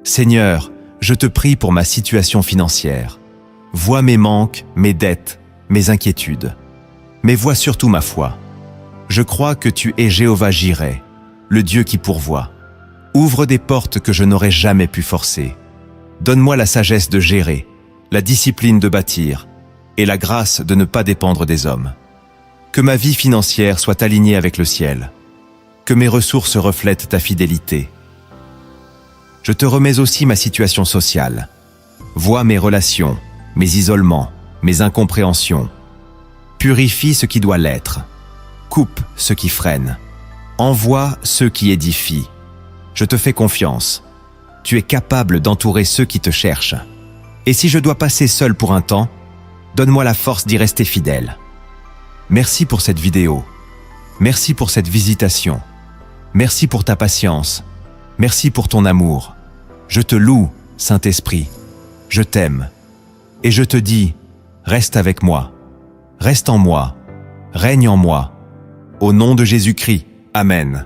Seigneur, je te prie pour ma situation financière. Vois mes manques, mes dettes, mes inquiétudes. Mais vois surtout ma foi. Je crois que tu es Jéhovah Jireh, le Dieu qui pourvoit. Ouvre des portes que je n'aurais jamais pu forcer. Donne-moi la sagesse de gérer, la discipline de bâtir et la grâce de ne pas dépendre des hommes. Que ma vie financière soit alignée avec le ciel. Que mes ressources reflètent ta fidélité. Je te remets aussi ma situation sociale. Vois mes relations, mes isolements, mes incompréhensions. Purifie ce qui doit l'être. Coupe ce qui freine. Envoie ceux qui édifient. je te fais confiance. Tu es capable d'entourer ceux qui te cherchent. Et si je dois passer seul pour un temps, donne-moi la force d'y rester fidèle. Merci pour cette vidéo. Merci pour cette visitation. Merci pour ta patience. Merci pour ton amour. Je te loue, Saint-Esprit. Je t'aime. Et je te dis, reste avec moi. Reste en moi. Règne en moi. Au nom de Jésus-Christ. Amen.